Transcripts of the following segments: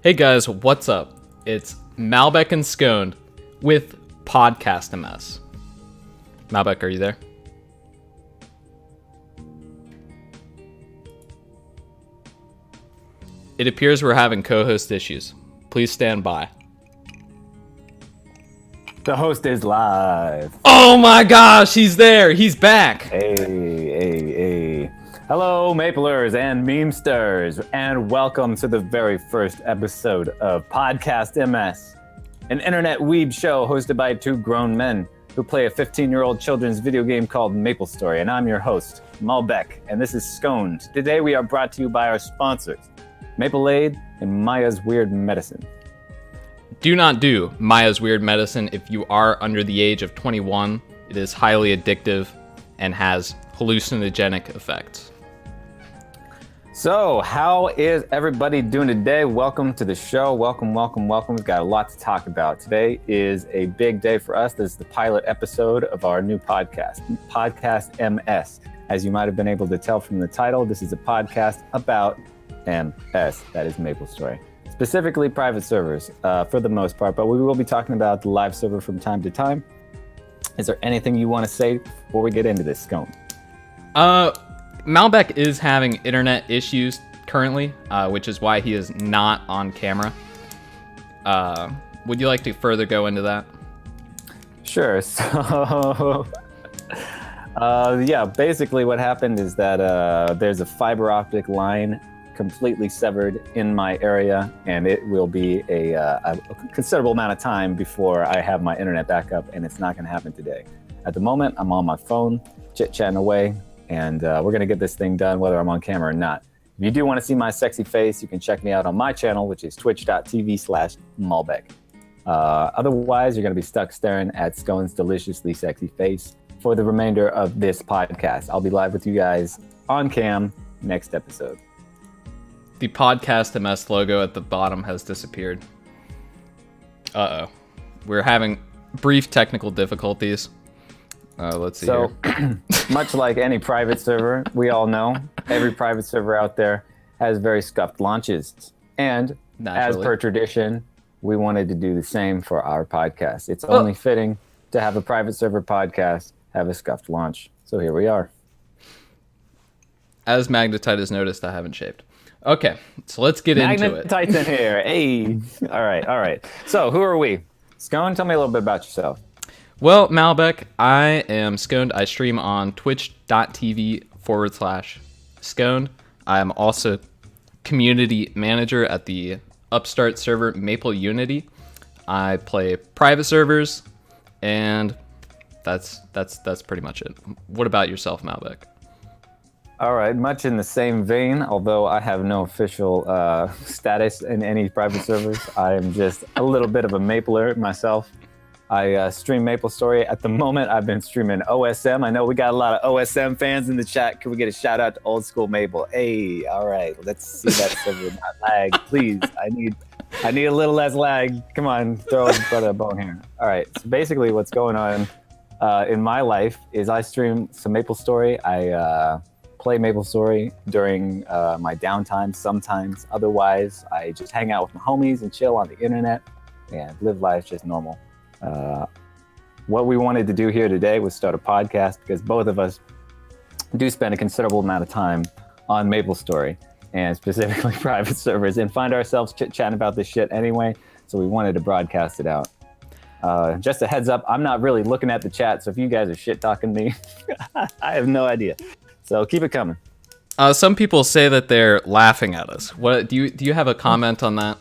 Hey guys, what's up? It's Malbec and Skoaned with PodcastMS. Malbec, are you there? It appears we're having co-host issues. Please stand by. The host is live. Oh my gosh, he's there! He's back! Hey. Hello, Maplers and Memesters, and welcome to the very first episode of PodcastMS, an internet weeb show hosted by two grown men who play a 15-year-old children's video game called Maplestory, and I'm your host, Malbec, and this is Skoaned. Today we are brought to you by our sponsors, Maple-Aid and Maya's Weird Medicine. Do not do Maya's Weird Medicine if you are under the age of 21. It is highly addictive and has hallucinogenic effects. So, how is everybody doing today? Welcome to the show. Welcome. We've got a lot to talk about. Today is a big day for us. This is the pilot episode of our new podcast, PodcastMS. As you might have been able to tell from the title, this is a podcast about MS, that is Maplestory. Specifically private servers, for the most part, but we will be talking about the live server from time to time. Is there anything you want to say before we get into this, Scone? Malbec is having internet issues currently, which is why he is not on camera. Would you like to further go into that? Sure. So, basically what happened is that there's a fiber optic line completely severed in my area, and it will be a considerable amount of time before I have my internet back up, and it's not going to happen today. At the moment, I'm on my phone, chit-chatting away, and we're going to get this thing done whether I'm on camera or not. If you do want to see my sexy face, you can check me out on my channel, which is twitch.tv/Malbec. Otherwise, you're going to be stuck staring at Skoan's deliciously sexy face for the remainder of this podcast. I'll be live with you guys on cam next episode. The PodcastMS logo at the bottom has disappeared. Uh-oh. We're having brief technical difficulties. Let's see here. Much like any private server, we all know every private server out there has very scuffed launches. And naturally, as per tradition, we wanted to do the same for our podcast. It's only fitting to have a private server podcast have a scuffed launch. So here we are. As Magnetite has noticed, I haven't shaved. Okay, so let's get into it. Magnetite's in here. Hey. All right. So who are we? Skoaned, tell me a little bit about yourself. Well, Malbec, I am Skoaned. I stream on twitch.tv/Skoaned. I'm also community manager at the upstart server Maple Unity. I play private servers, and that's pretty much it. What about yourself, Malbec? All right, much in the same vein, although I have no official status in any private servers. I am just a little bit of a Mapler myself. I stream Maplestory. At the moment, I've been streaming OSM. I know we got a lot of OSM fans in the chat. Can we get a shout out to old school Maple? Hey, all right, let's see that server not lag, please. I need a little less lag. Come on, throw a brother a bone here. All right, so basically what's going on in my life is I stream some Maplestory. I play Maplestory during my downtime sometimes. Otherwise, I just hang out with my homies and chill on the internet and live life just normal. What we wanted to do here today was start a podcast because both of us do spend a considerable amount of time on Maplestory and specifically private servers and find ourselves chit-chatting about this shit anyway, so we wanted to broadcast it out. Just a heads up, I'm not really looking at the chat, so if you guys are shit-talking me, I have no idea. So keep it coming. Some people say that they're laughing at us. What do you have a comment on that?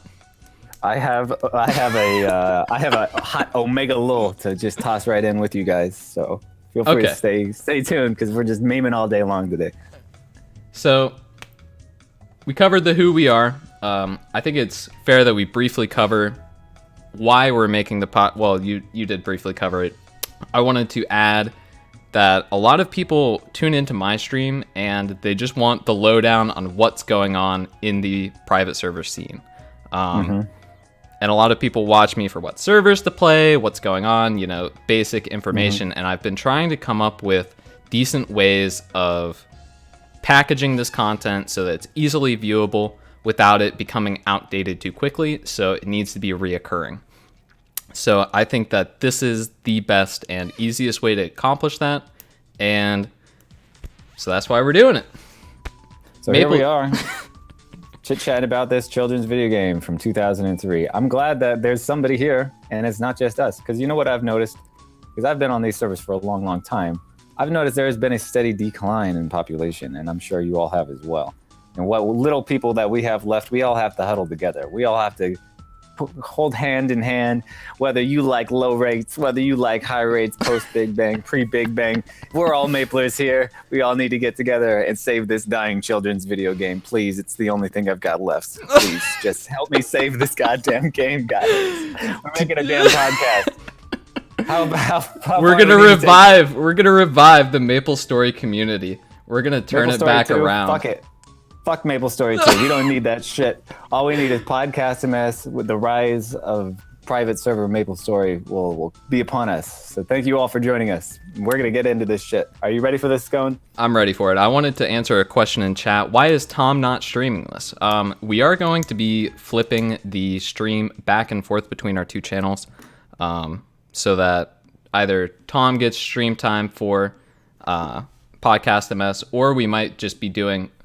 I have a hot Omega lull to just toss right in with you guys. So feel free to stay tuned because we're just memeing all day long today. So we covered the who we are. I think it's fair that we briefly cover why we're making the pod. Well, you did briefly cover it. I wanted to add that a lot of people tune into my stream and they just want the lowdown on what's going on in the private server scene. And a lot of people watch me for what servers to play, what's going on, basic information. And I've been trying to come up with decent ways of packaging this content so that it's easily viewable without it becoming outdated too quickly. So it needs to be reoccurring. So I think that this is the best and easiest way to accomplish that. And so that's why we're doing it. So here we are, chit-chatting about this children's video game from 2003. I'm glad that there's somebody here, and it's not just us. Because you know what I've noticed? Because I've been on these servers for a long, long time. I've noticed there has been a steady decline in population, and I'm sure you all have as well. And what little people that we have left, we all have to huddle together. We all have to hold hand in hand, whether you like low rates, whether you like high rates, post-Big Bang, pre-Big Bang. We're all Maplers here. We all need to get together and save this dying children's video game. Please, it's the only thing I've got left. Please, just help me save this goddamn game, guys. We're making a damn podcast. We're gonna revive the Maplestory community. We're gonna turn it back around. Fuck it. Fuck Maplestory 2. We don't need that shit. All we need is PodcastMS. With the rise of private server Maplestory will be upon us. So thank you all for joining us. We're going to get into this shit. Are you ready for this, Skoaned? I'm ready for it. I wanted to answer a question in chat. Why is Tom not streaming this? We are going to be flipping the stream back and forth between our two channels, so that either Tom gets stream time for PodcastMS, or we might just be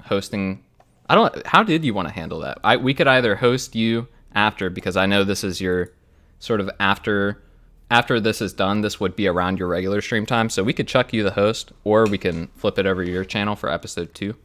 hosting. How did you want to handle that? We could either host you after, because I know this is your sort of after this is done, this would be around your regular stream time. So we could chuck you the host, or we can flip it over to your channel for episode 2.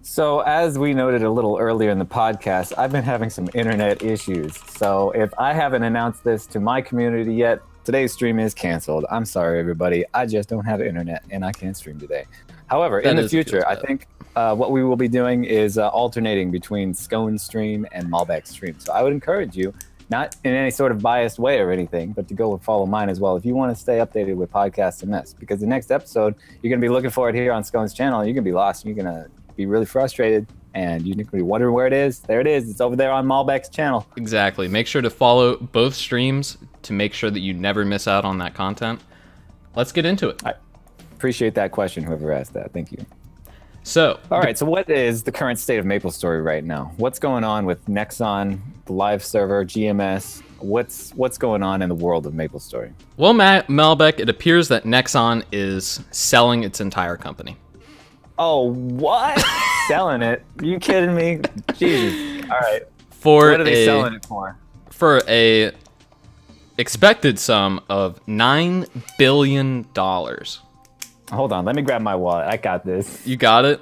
So as we noted a little earlier in the podcast, I've been having some internet issues. So if I haven't announced this to my community yet, today's stream is canceled. I'm sorry, everybody. I just don't have internet and I can't stream today. However, in the future, I think what we will be doing is alternating between Skoaned stream and Malbec stream. So I would encourage you, not in any sort of biased way or anything, but to go and follow mine as well if you want to stay updated with PodcastMS. Because the next episode, you're going to be looking for it here on Skoaned's channel. You're going to be lost. And you're going to be really frustrated. And you're going to be wondering where it is. There it is. It's over there on Malbec's channel. Exactly. Make sure to follow both streams to make sure that you never miss out on that content. Let's get into it. I appreciate that question, whoever asked that. Thank you. So, all right. So what is the current state of Maplestory right now? What's going on with Nexon, the live server, GMS? What's going on in the world of Maplestory? Well, Malbec, it appears that Nexon is selling its entire company. Oh, what? Selling it? Are you kidding me? Jesus. All right. What are they selling it for? For a expected sum of $9 billion. Hold on, let me grab my wallet. I got this. You got it?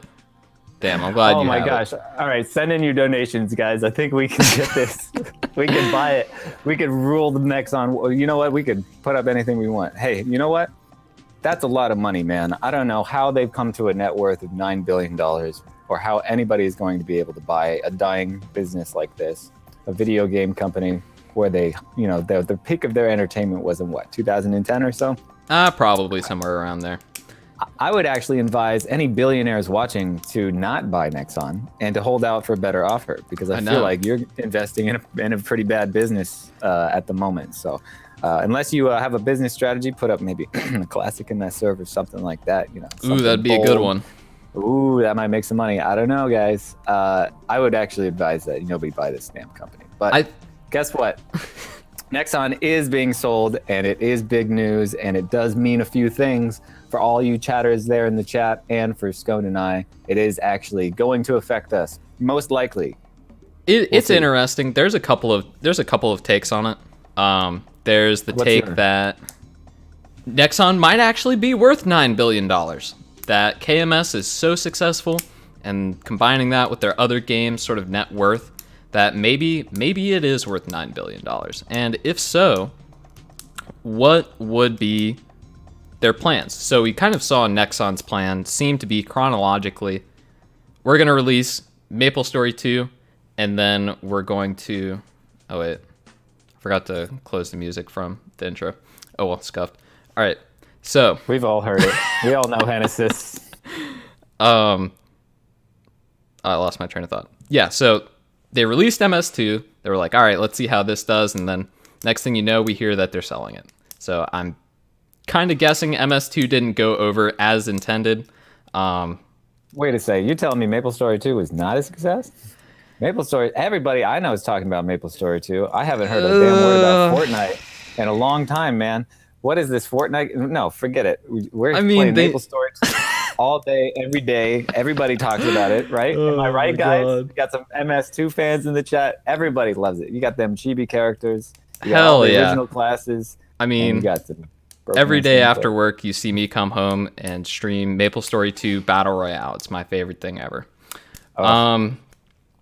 Damn, I'm glad you have it. Oh my gosh. All right, send in your donations, guys. I think we can get this. We can buy it. We could rule the Nexon. You know what? We could put up anything we want. Hey, you know what? That's a lot of money, man. I don't know how they've come to a net worth of $9 billion, or how anybody is going to be able to buy a dying business like this, a video game company where they, the peak of their entertainment was in what, 2010 or so? Probably somewhere around there. I would actually advise any billionaires watching to not buy Nexon and to hold out for a better offer, because I feel like you're investing in a pretty bad business at the moment. So unless you have a business strategy, put up maybe a classic in that server, something like that. Ooh, that'd be a good one. Ooh, that might make some money. I don't know, guys. I would actually advise that nobody buy this damn company. But guess what? Nexon is being sold, and it is big news, and it does mean a few things for all you chatters there in the chat, and for Skoaned and I. It is actually going to affect us, most likely. It's interesting. There's a couple of takes on it. There's the take that Nexon might actually be worth $9 billion. That KMS is so successful, and combining that with their other games' sort of net worth, that maybe it is worth $9 billion. And if so, what would be their plans? So we kind of saw Nexon's plan seem to be chronologically, we're going to release Maplestory 2, and then we're going to... Oh, wait. I forgot to close the music from the intro. Oh, well, scuffed. All right. So... We've all heard it. We all know Genesis. I lost my train of thought. Yeah, so... They released MS2. They were like, all right, let's see how this does. And then next thing you know, we hear that they're selling it. So I'm kind of guessing MS2 didn't go over as intended. Wait a second. You're telling me Maplestory 2 was not a success? MapleStory. Everybody I know is talking about MapleStory 2. I haven't heard a damn word about Fortnite in a long time, man. What is this Fortnite? No, forget it. We're playing MapleStory all day, every day. Everybody talks about it, right? Am I right, guys? God. We got some MS2 fans in the chat. Everybody loves it. You got them chibi characters. You got Hell all the yeah. original classes. I mean, you got some every day after work, you see me come home and stream MapleStory 2 Battle Royale. It's my favorite thing ever.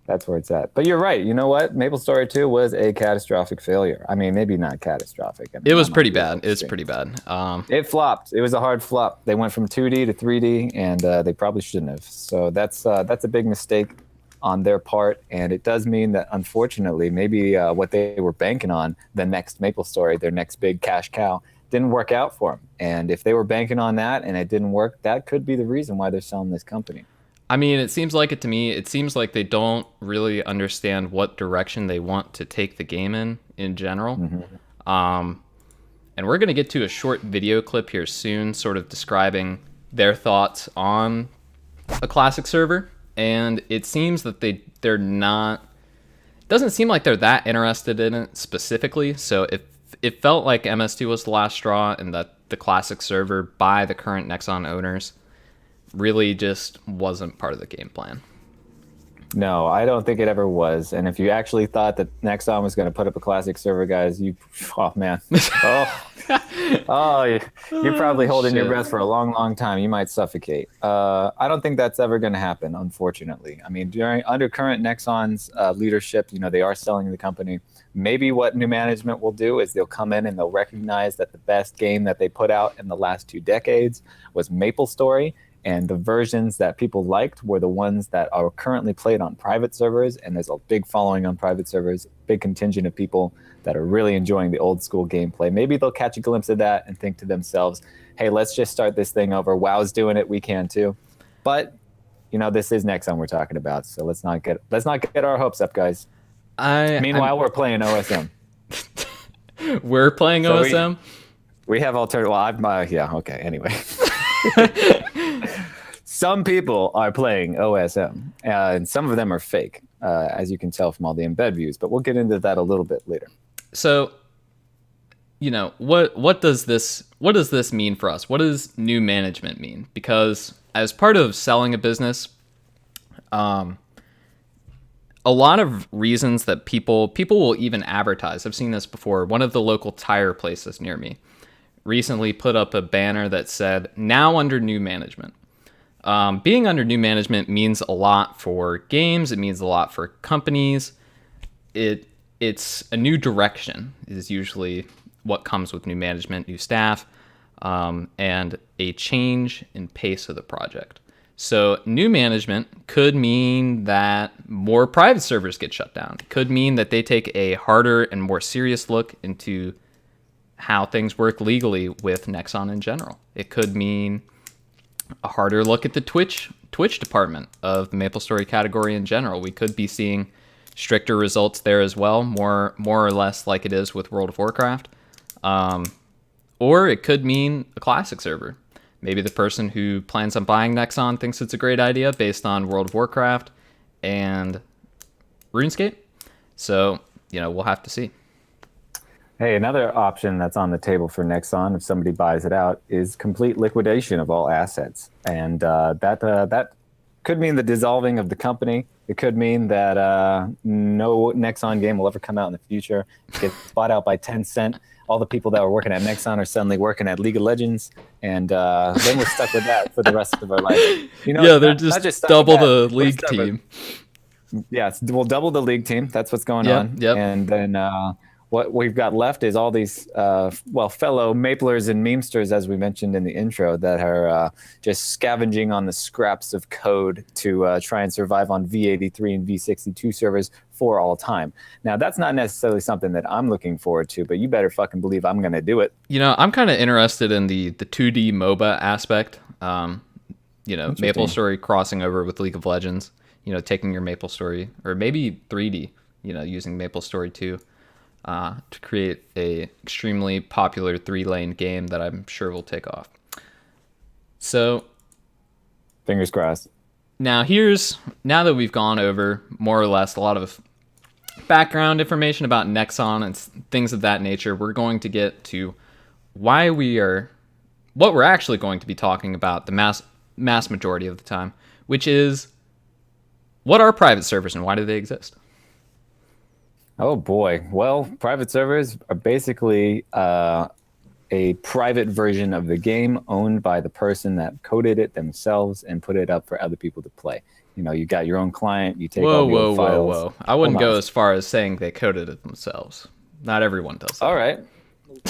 That's where it's at. But you're right. You know what? MapleStory 2 was a catastrophic failure. I mean, maybe not catastrophic. I mean, it was pretty bad. It's pretty bad. It flopped. It was a hard flop. They went from 2D to 3D, and they probably shouldn't have. So that's a big mistake on their part. And it does mean that, unfortunately, maybe what they were banking on, the next MapleStory, their next big cash cow, didn't work out for them. And if they were banking on that and it didn't work, that could be the reason why they're selling this company. I mean, it seems like it to me. It seems like they don't really understand what direction they want to take the game in general. Mm-hmm. And we're going to get to a short video clip here soon, sort of describing their thoughts on a classic server. And it seems that they're not... It doesn't seem like they're that interested in it specifically. So it felt like MS2 was the last straw, and that the classic server by the current Nexon owners really just wasn't part of the game plan. No, I don't think it ever was. And if you actually thought that Nexon was going to put up a classic server, guys, oh man, you're probably holding your breath for a long, long time. You might suffocate. I don't think that's ever going to happen, unfortunately. I mean, under current Nexon's leadership, they are selling the company. Maybe what new management will do is they'll come in and they'll recognize that the best game that they put out in the last 2 decades was MapleStory. And the versions that people liked were the ones that are currently played on private servers. And there's a big following on private servers, big contingent of people that are really enjoying the old school gameplay. Maybe they'll catch a glimpse of that and think to themselves, hey, let's just start this thing over. WoW's doing it. We can too. But, this is Nexon we're talking about. So let's not get our hopes up, guys. Meanwhile, we're playing OSM. We're playing OSM? We have alternative. Well, yeah, okay. Anyway. Some people are playing OSM, and some of them are fake, as you can tell from all the embed views. But we'll get into that a little bit later. So, what does this mean for us? What does new management mean? Because as part of selling a business, a lot of reasons that people will even advertise. I've seen this before. One of the local tire places near me recently put up a banner that said, "Now under new management." Being under new management means a lot for games. It means a lot for companies. It's a new direction is usually what comes with new management, new staff, and a change in pace of the project. So new management could mean that more private servers get shut down. It could mean that they take a harder and more serious look into how things work legally with Nexon in general. It could mean a harder look at the Twitch department of the MapleStory category in general. We could be seeing stricter results there as well, more or less like it is with World of Warcraft. Or it could mean a classic server. Maybe the person who plans on buying Nexon thinks it's a great idea based on World of Warcraft and RuneScape. So, we'll have to see. Hey, another option that's on the table for Nexon, if somebody buys it out, is complete liquidation of all assets. And that could mean the dissolving of the company. It could mean that no Nexon game will ever come out in the future. Get bought out by Tencent. All the people that were working at Nexon are suddenly working at League of Legends. And then we're stuck with that for the rest of our life. They're just double the league team. We'll double the league team. That's what's going on. Yep. And then... what we've got left is all these, fellow Maplers and Memesters, as we mentioned in the intro, that are just scavenging on the scraps of code to try and survive on V83 and V62 servers for all time. Now, that's not necessarily something that I'm looking forward to, but you better fucking believe I'm going to do it. I'm kind of interested in the 2D MOBA aspect. MapleStory crossing over with League of Legends, taking your MapleStory, or maybe 3D, using MapleStory 2. To create a extremely popular 3-lane game that I'm sure will take off. So, fingers crossed. now that we've gone over more or less a lot of background information about Nexon and things of that nature, we're going to get to what we're actually going to be talking about the mass majority of the time, which is what are private servers and why do they exist? Oh boy. Well, private servers are basically a private version of the game owned by the person that coded it themselves and put it up for other people to play. You got your own client, you take all the old files. Whoa. I wouldn't go as far as saying they coded it themselves. Not everyone does that. All right.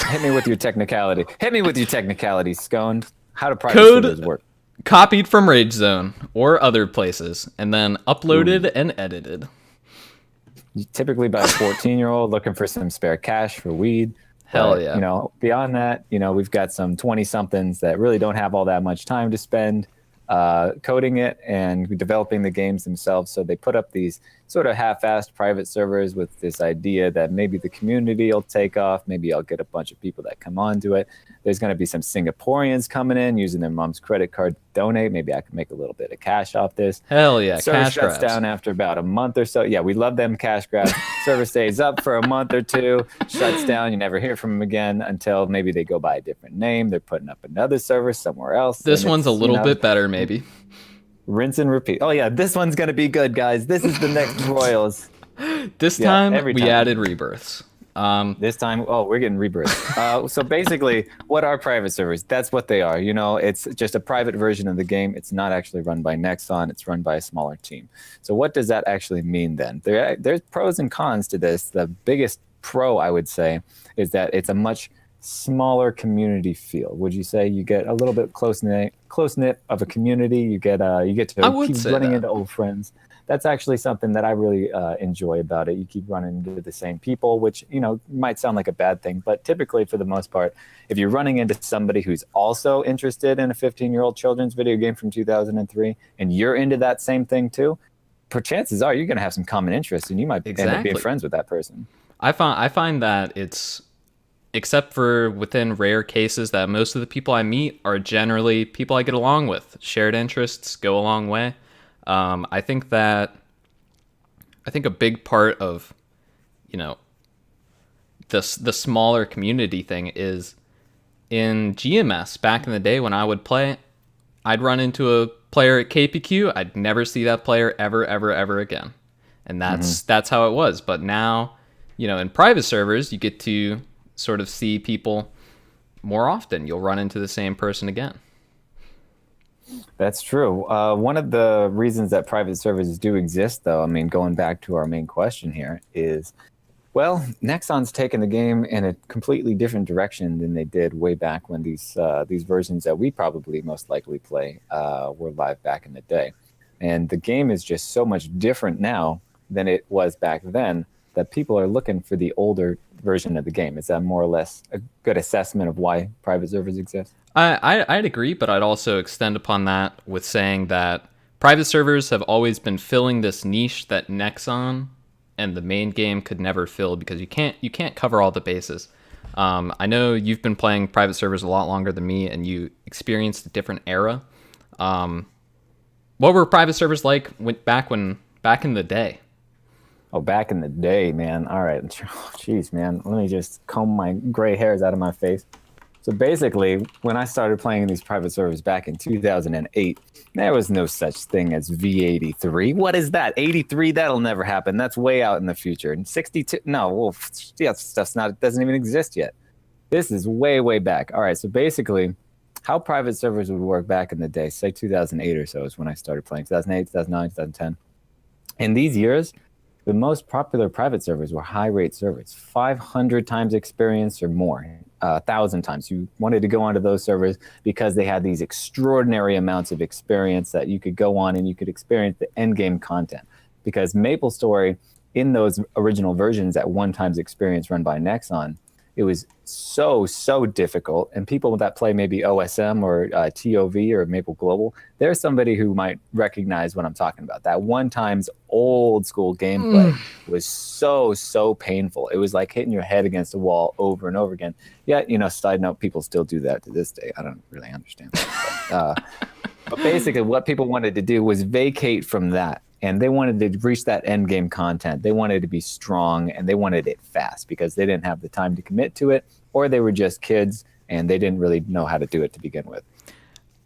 Hit me with your technicality. Skoaned. How do private servers work? Copied from Rage Zone or other places, and then uploaded and edited. Typically by a 14-year-old looking for some spare cash for weed. Hell yeah. Beyond that, we've got some 20-somethings that really don't have all that much time to spend coding it and developing the games themselves. So they put up these sort of half-assed private servers with this idea that maybe the community will take off. Maybe I'll get a bunch of people that come onto it. There's going to be some Singaporeans coming in using their mom's credit card to donate. Maybe I can make a little bit of cash off this. Hell yeah, Server cash shuts grabs. down after about a month or so. Yeah, we love them cash grabs. Server stays up for a month or two, shuts down. You never hear from them again until maybe they go by a different name. They're putting up another server somewhere else. This one's a little bit better, maybe. Rinse and repeat. Oh yeah, this one's going to be good, guys. This is the next Royals. This time we added rebirths. This time, we're getting rebirths. So basically, what are private servers? That's what they are. It's just a private version of the game. It's not actually run by Nexon. It's run by a smaller team. So what does that actually mean then? There's pros and cons to this. The biggest pro, I would say, is that it's a much smaller community feel. Would you say you get a little bit close knit of a community? You get to keep running into old friends. That's actually something that I really enjoy about it. You keep running into the same people, which might sound like a bad thing, but typically for the most part, if you're running into somebody who's also interested in a 15-year-old children's video game from 2003 and you're into that same thing too, chances are you're going to have some common interests and you might end up being friends with that person. I find that it's, except for within rare cases, that most of the people I meet are generally people I get along with. Shared interests go a long way. I think a big part of, the smaller community thing is in GMS back in the day when I would play, I'd run into a player at KPQ. I'd never see that player ever again. And that's how it was. But now, in private servers, you get to sort of see people more often. You'll run into the same person again. That's true. One of the reasons that private servers do exist, though, going back to our main question here, is, Nexon's taken the game in a completely different direction than they did way back when these versions that we probably most likely play were live back in the day. And the game is just so much different now than it was back then that people are looking for the older version of the game. Is that more or less a good assessment of why private servers exist? I'd agree, but I'd also extend upon that with saying that private servers have always been filling this niche that Nexon and the main game could never fill because you can't cover all the bases. I know you've been playing private servers a lot longer than me, and you experienced a different era. What were private servers like back in the day? Oh, back in the day, man. All right. Jeez, man. Let me just comb my gray hairs out of my face. So basically, when I started playing these private servers back in 2008, there was no such thing as V83. What is that? 83? That'll never happen. That's way out in the future. And 62? No, well, that stuff's not. It doesn't even exist yet. This is way, way back. All right. So basically, how private servers would work back in the day, say 2008 or so is when I started playing. 2008, 2009, 2010. In these years, the most popular private servers were high-rate servers, 500 times experience or more, 1,000 times. You wanted to go onto those servers because they had these extraordinary amounts of experience that you could go on and you could experience the end-game content. Because Maplestory, in those original versions at 1 times experience run by Nexon, it was so difficult. And people that play maybe OSM or TOV or Maple Global, there's somebody who might recognize what I'm talking about. That 1 times old school gameplay was so painful. It was like hitting your head against a wall over and over again. Yet, side note, people still do that to this day. I don't really understand that. But basically, what people wanted to do was vacate from that. And they wanted to reach that end game content. They wanted to be strong and they wanted it fast because they didn't have the time to commit to it, or they were just kids and they didn't really know how to do it to begin with.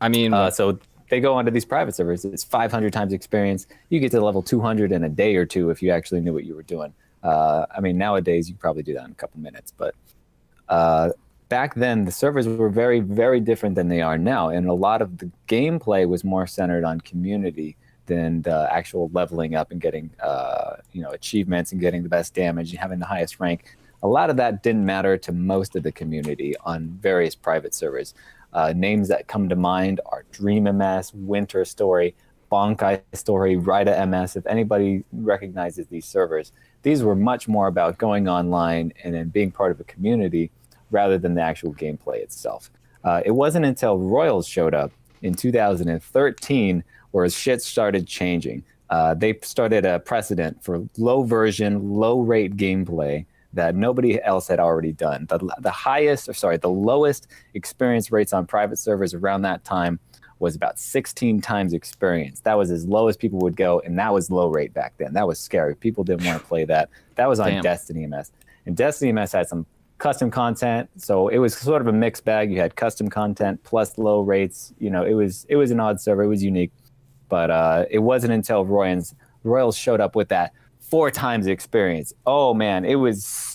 I mean, so they go onto these private servers. It's 500 times experience. You get to level 200 in a day or two if you actually knew what you were doing. I mean, nowadays you probably do that in a couple minutes, but back then the servers were very, very different than they are now. And a lot of the gameplay was more centered on community than the actual leveling up and getting achievements and getting the best damage and having the highest rank. A lot of that didn't matter to most of the community on various private servers. Names that come to mind are DreamMS, Winter Story, Bonkai Story, Rida MS. If anybody recognizes these servers, these were much more about going online and then being part of a community rather than the actual gameplay itself. It wasn't until Royals showed up in 2013 where shit started changing. They started a precedent for low version, low rate gameplay that nobody else had already done. The lowest experience rates on private servers around that time was about 16 times experience. That was as low as people would go, and that was low rate back then. That was scary. People didn't want to play that. That was on Destiny MS. And Destiny MS had some custom content, so it was sort of a mixed bag. You had custom content plus low rates. You know, it was an odd server. It was unique. But it wasn't until Royals showed up with that 4 times experience. Oh, man, it was...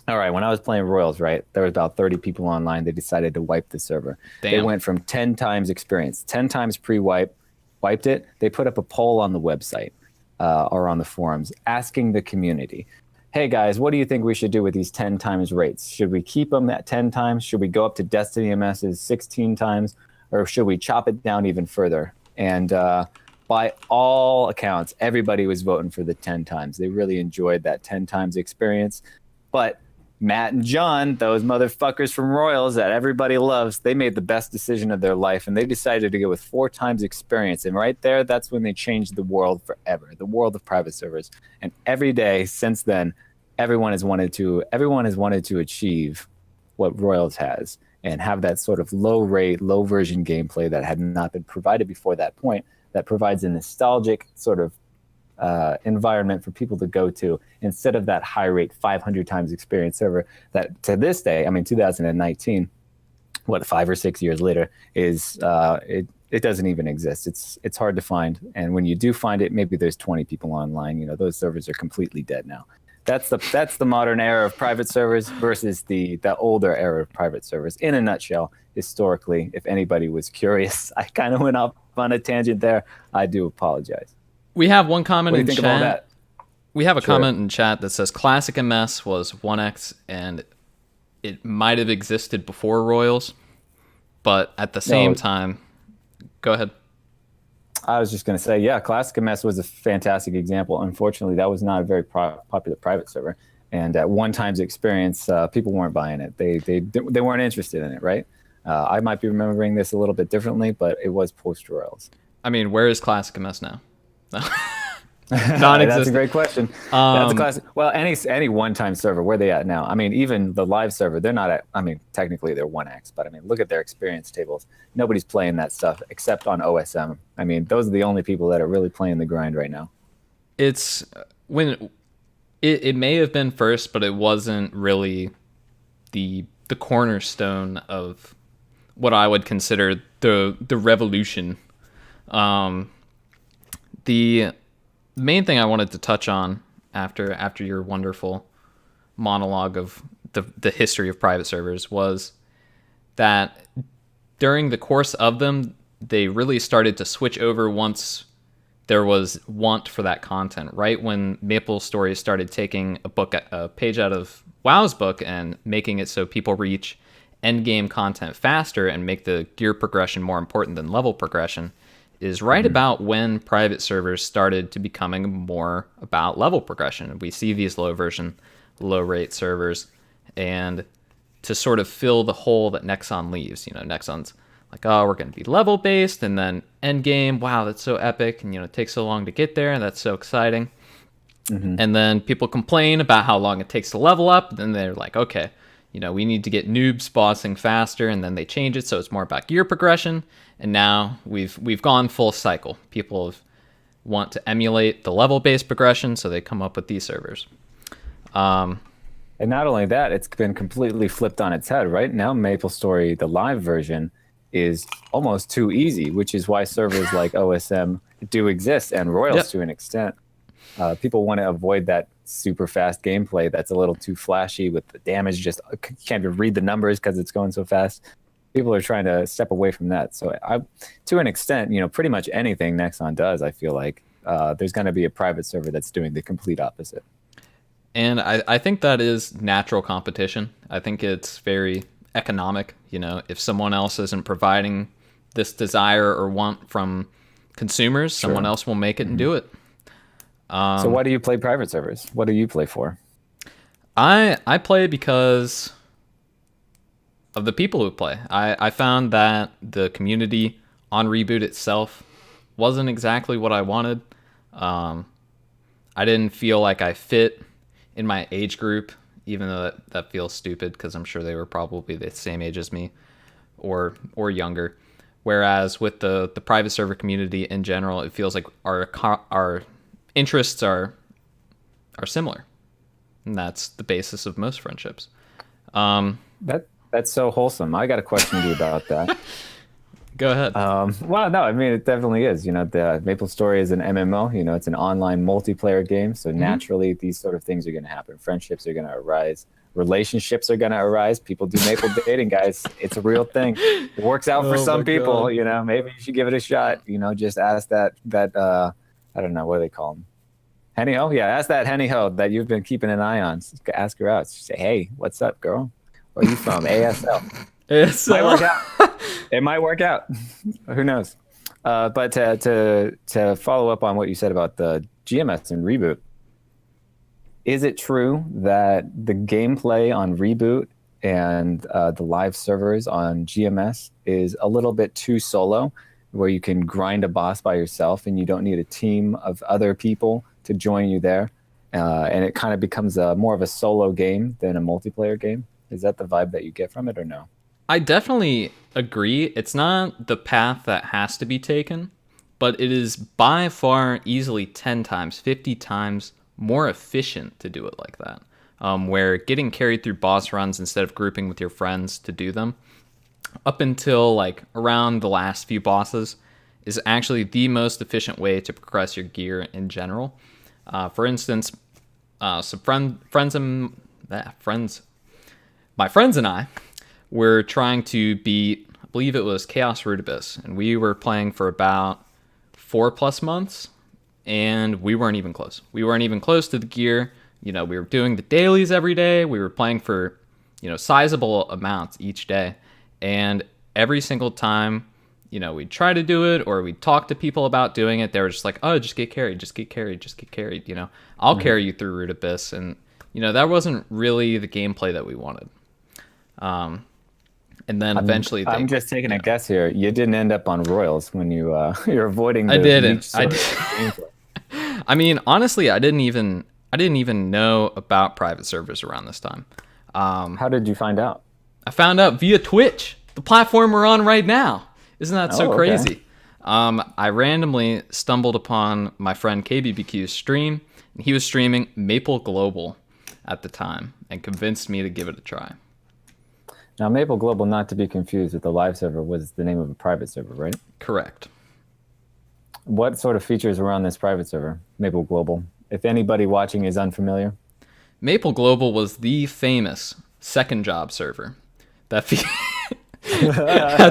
All right, when I was playing Royals, right, there was about 30 people online. They decided to wipe the server. Damn. They went from 10 times experience, 10 times pre-wipe, wiped it. They put up a poll on the website or on the forums asking the community, hey, guys, what do you think we should do with these 10 times rates? Should we keep them at 10 times? Should we go up to Destiny MS's 16 times? Or should we chop it down even further? And by all accounts, everybody was voting for the 10 times. They really enjoyed that 10 times experience. But Matt and John, those motherfuckers from Royals that everybody loves, they made the best decision of their life, and they decided to go with 4 times experience. And right there, that's when they changed the world forever, the world of private servers. And every day since then, everyone has wanted to achieve what Royals has and have that sort of low rate, low version gameplay that had not been provided before that point, that provides a nostalgic sort of environment for people to go to instead of that high rate 500 times experience server that to this day, I mean 2019, 5 or 6 years later, is it doesn't even exist. It's hard to find, and when you do find it, maybe there's 20 people online. You know, those servers are completely dead now. That's the modern era of private servers versus the older era of private servers. In a nutshell, historically, if anybody was curious, I kind of went off on a tangent there. I do apologize. We have one comment in chat. What do you think of all that? We have a comment in chat that says Classic MS was 1X and it might have existed before Royals, but at the same time, go ahead. I was just going to say, yeah, Classic MS was a fantastic example. Unfortunately, that was not a very popular private server. And at 1 times experience, people weren't buying it. They weren't interested in it, right? I might be remembering this a little bit differently, but it was post-Royals. I mean, where is Classic MS now? That's a great question. That's a classic. Well, any one-time server, where are they at now? I mean, even the live server, they're not at, I mean, technically they're 1X, but I mean, look at their experience tables. Nobody's playing that stuff except on OSM. I mean, those are the only people that are really playing the grind right now. It's when it may have been first, but it wasn't really the cornerstone of what I would consider the revolution. The main thing I wanted to touch on after your wonderful monologue of the history of private servers was that during the course of them, they really started to switch over once there was want for that content. Right when Maplestory started taking a page out of WoW's book and making it so people reach endgame content faster and make the gear progression more important than level progression, is right about when private servers started to becoming more about level progression. We see these low rate servers, and to sort of fill the hole that Nexon leaves. You know, Nexon's like, oh, we're going to be level based, and then end game, wow, that's so epic, and it takes so long to get there, and that's so exciting. And then people complain about how long it takes to level up, and then they're like, okay, we need to get noobs bossing faster, and then they change it so it's more about gear progression. And now we've gone full cycle. People want to emulate the level-based progression, so they come up with these servers. And not only that, it's been completely flipped on its head. Right now, Maplestory, the live version, is almost too easy, which is why servers like OSM do exist, and Royals to an extent. People want to avoid that super fast gameplay that's a little too flashy with the damage. Just can't even read the numbers because it's going so fast. People are trying to step away from that. So to an extent, pretty much anything Nexon does, I feel like there's going to be a private server that's doing the complete opposite. And I think that is natural competition. I think it's very economic. If someone else isn't providing this desire or want from consumers, someone else will make it and do it. So why do you play private servers? What do you play for? I play because of the people who play. I found that the community on Reboot itself wasn't exactly what I wanted. I didn't feel like I fit in my age group, even though that feels stupid because I'm sure they were probably the same age as me or younger. Whereas with the private server community in general, it feels like our interests are similar, and that's the basis of most friendships. That's so wholesome. I got a question to you about that. Go ahead. Well, no, I mean, it definitely is. The Maplestory is an MMO. It's an online multiplayer game. So naturally, these sort of things are going to happen. Friendships are going to arise. Relationships are going to arise. People do maple dating, guys. It's a real thing. It works out for some people. God. Maybe you should give it a shot. Just ask that I don't know, what do they call them? Henny Ho? Yeah, ask that Henny Ho that you've been keeping an eye on. Ask her out. Say, hey, what's up, girl? Where are you from? ASL. ASL. Might work out. It might work out. Who knows? But to follow up on what you said about the GMS and Reboot, is it true that the gameplay on Reboot and the live servers on GMS is a little bit too solo, where you can grind a boss by yourself and you don't need a team of other people to join you there, and it kind of becomes more of a solo game than a multiplayer game? Is that the vibe that you get from it, or no? I definitely agree. It's not the path that has to be taken, but it is by far easily 10 times, 50 times more efficient to do it like that, where getting carried through boss runs instead of grouping with your friends to do them up until like around the last few bosses is actually the most efficient way to progress your gear in general. For instance, my friends and I were trying to beat, I believe it was Chaos Rudibus, and we were playing for about 4+ months, and we weren't even close. We weren't even close to the gear. We were doing the dailies every day. We were playing for, sizable amounts each day. And every single time, we'd try to do it or we'd talk to people about doing it, they were just like, oh, just get carried. I'll carry you through Root Abyss. And, that wasn't really the gameplay that we wanted. And then eventually... I'm just taking a guess here. You didn't end up on Royals when you're avoiding the... I didn't. I mean, honestly, I didn't even know about private servers around this time. How did you find out? I found out via Twitch, the platform we're on right now. Isn't that so crazy? Okay. I randomly stumbled upon my friend KBBQ's stream, and he was streaming Maple Global at the time and convinced me to give it a try. Now, Maple Global, not to be confused with the live server, was the name of a private server, right? Correct. What sort of features were on this private server, Maple Global? If anybody watching is unfamiliar. Maple Global was the famous second job server. At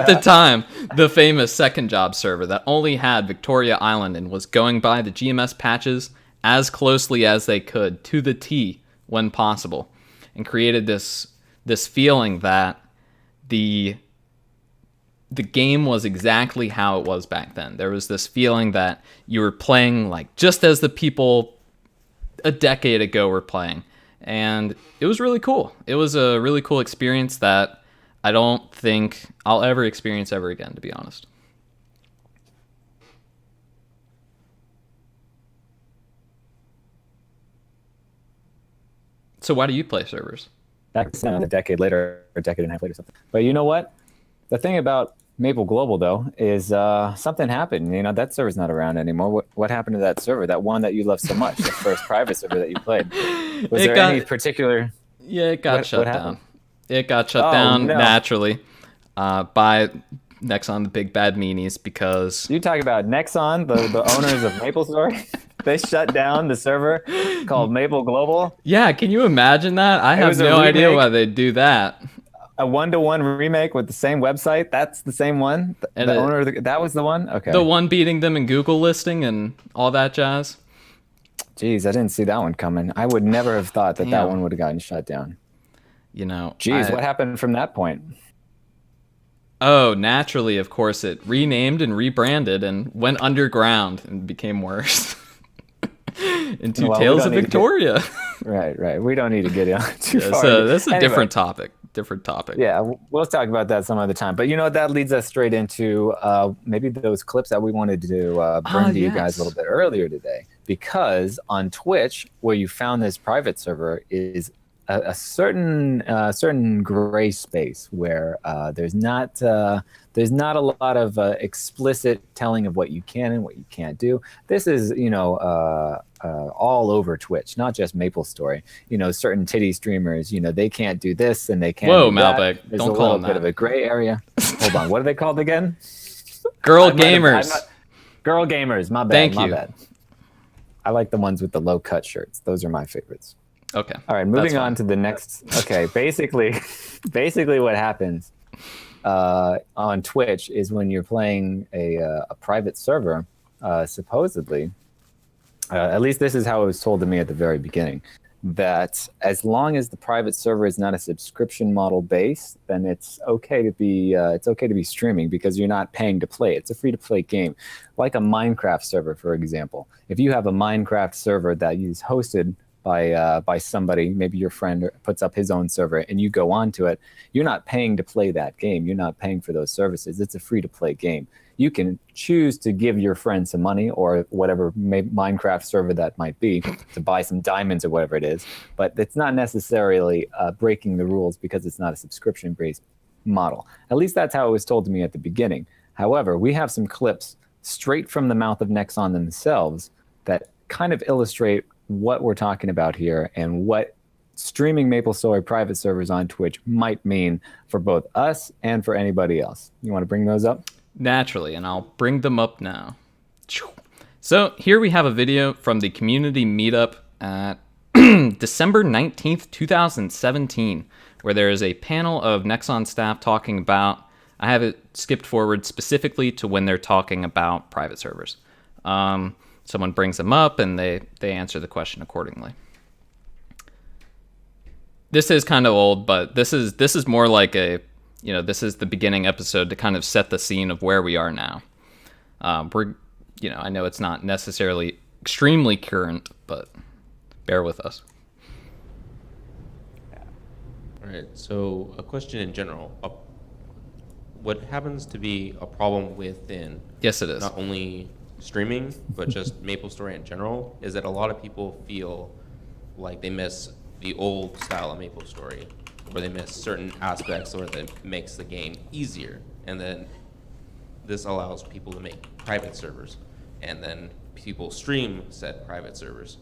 the time, the famous second job server that only had Victoria Island and was going by the GMS patches as closely as they could to the T when possible, and created this feeling that the game was exactly how it was back then. There was this feeling that you were playing like just as the people a decade ago were playing, and it was really cool. It was a really cool experience that I don't think I'll ever experience ever again, to be honest. So why do you play servers? That's a decade later, or a decade and a half later, or something. But you know what? The thing about Maple Global, though, is something happened. You know, that server's not around anymore. What happened to that server? That one that you loved so much, the first private server that you played. Was there any particular? Yeah, it got shut down. It got shut Oh, down no. naturally by Nexon, the big bad meanies, because You talk about Nexon, the owners of Maplestory. They shut down the server called Maple Global. yeah, can you imagine that? I have was a no idea remake. why they'd do that. A 1-to-1 remake with the same website. That's the same one. And The owner of that was the one. Okay. The one beating them in Google listing and all that jazz. Jeez, I didn't see that one coming. I would never have thought that Damn. one would have gotten shut down. You know. Jeez, what happened from that point? Oh, naturally, of course, it renamed and rebranded and went underground and became worse. Into Well, we Tales don't of need to Victoria. Right. We don't need to get on too Yeah, far. so that's a Anyway. different topic. Yeah, we'll talk about that some other time. But you know, that leads us straight into maybe those clips that we wanted to bring to you guys a little bit earlier today. Because on Twitch, where you found this private server is a certain gray space where there's not a lot of explicit telling of what you can and what you can't do. This is, all over Twitch, not just Maplestory. You know, certain titty streamers, they can't do this and they can't do that. Malbec, There's don't a call little them bit that. of a gray area. Hold on, what are they called again? Girl gamers. Girl gamers, my bad. Thank my you. bad. I like the ones with the low cut shirts. Those are my favorites. Okay. All right, moving on to the next. Okay, basically what happens on Twitch is when you're playing a private server, supposedly, at least this is how it was told to me at the very beginning, that as long as the private server is not a subscription model base, then it's okay to be streaming because you're not paying to play. It's a free to play game, like a Minecraft server, for example. If you have a Minecraft server that is hosted by somebody, maybe your friend puts up his own server and you go onto it, you're not paying to play that game. You're not paying for those services. It's a free to play game. You can choose to give your friend some money or whatever Minecraft server that might be to buy some diamonds or whatever it is, but it's not necessarily breaking the rules because it's not a subscription-based model. At least that's how it was told to me at the beginning. However, we have some clips straight from the mouth of Nexon themselves that kind of illustrate what we're talking about here and what streaming Maplestory private servers on Twitch might mean for both us and for anybody else. You want to bring those up? Naturally, and I'll bring them up now. So here we have a video from the community meetup at December 19th, 2017, where there is a panel of Nexon staff talking about, I have it skipped forward specifically to when they're talking about private servers. Someone brings them up and they answer the question accordingly. This is kind of old, but this is more like this is the beginning episode to kind of set the scene of where we are now. I know it's not necessarily extremely current, but bear with us. All right, so a question in general. What happens to be a problem within Yes, it is. not only streaming, but just Maplestory in general, is that a lot of people feel like they miss the old style of Maplestory, where they miss certain aspects or that makes the game easier. And then this allows people to make private servers, and then people stream said private servers.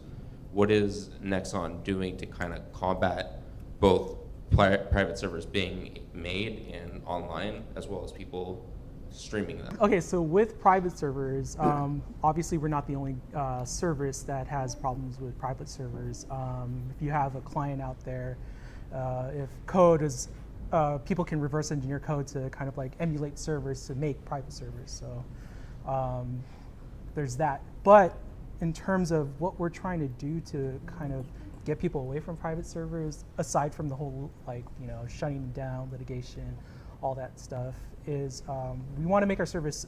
What is Nexon doing to kind of combat both private servers being made and online, as well as people streaming them? Okay, so with private servers, obviously we're not the only service that has problems with private servers. If you have a client out there, if code is, people can reverse engineer code to kind of like emulate servers to make private servers. So there's that. But in terms of what we're trying to do to kind of get people away from private servers, aside from the whole shutting them down, litigation, all that stuff, is we want to make our service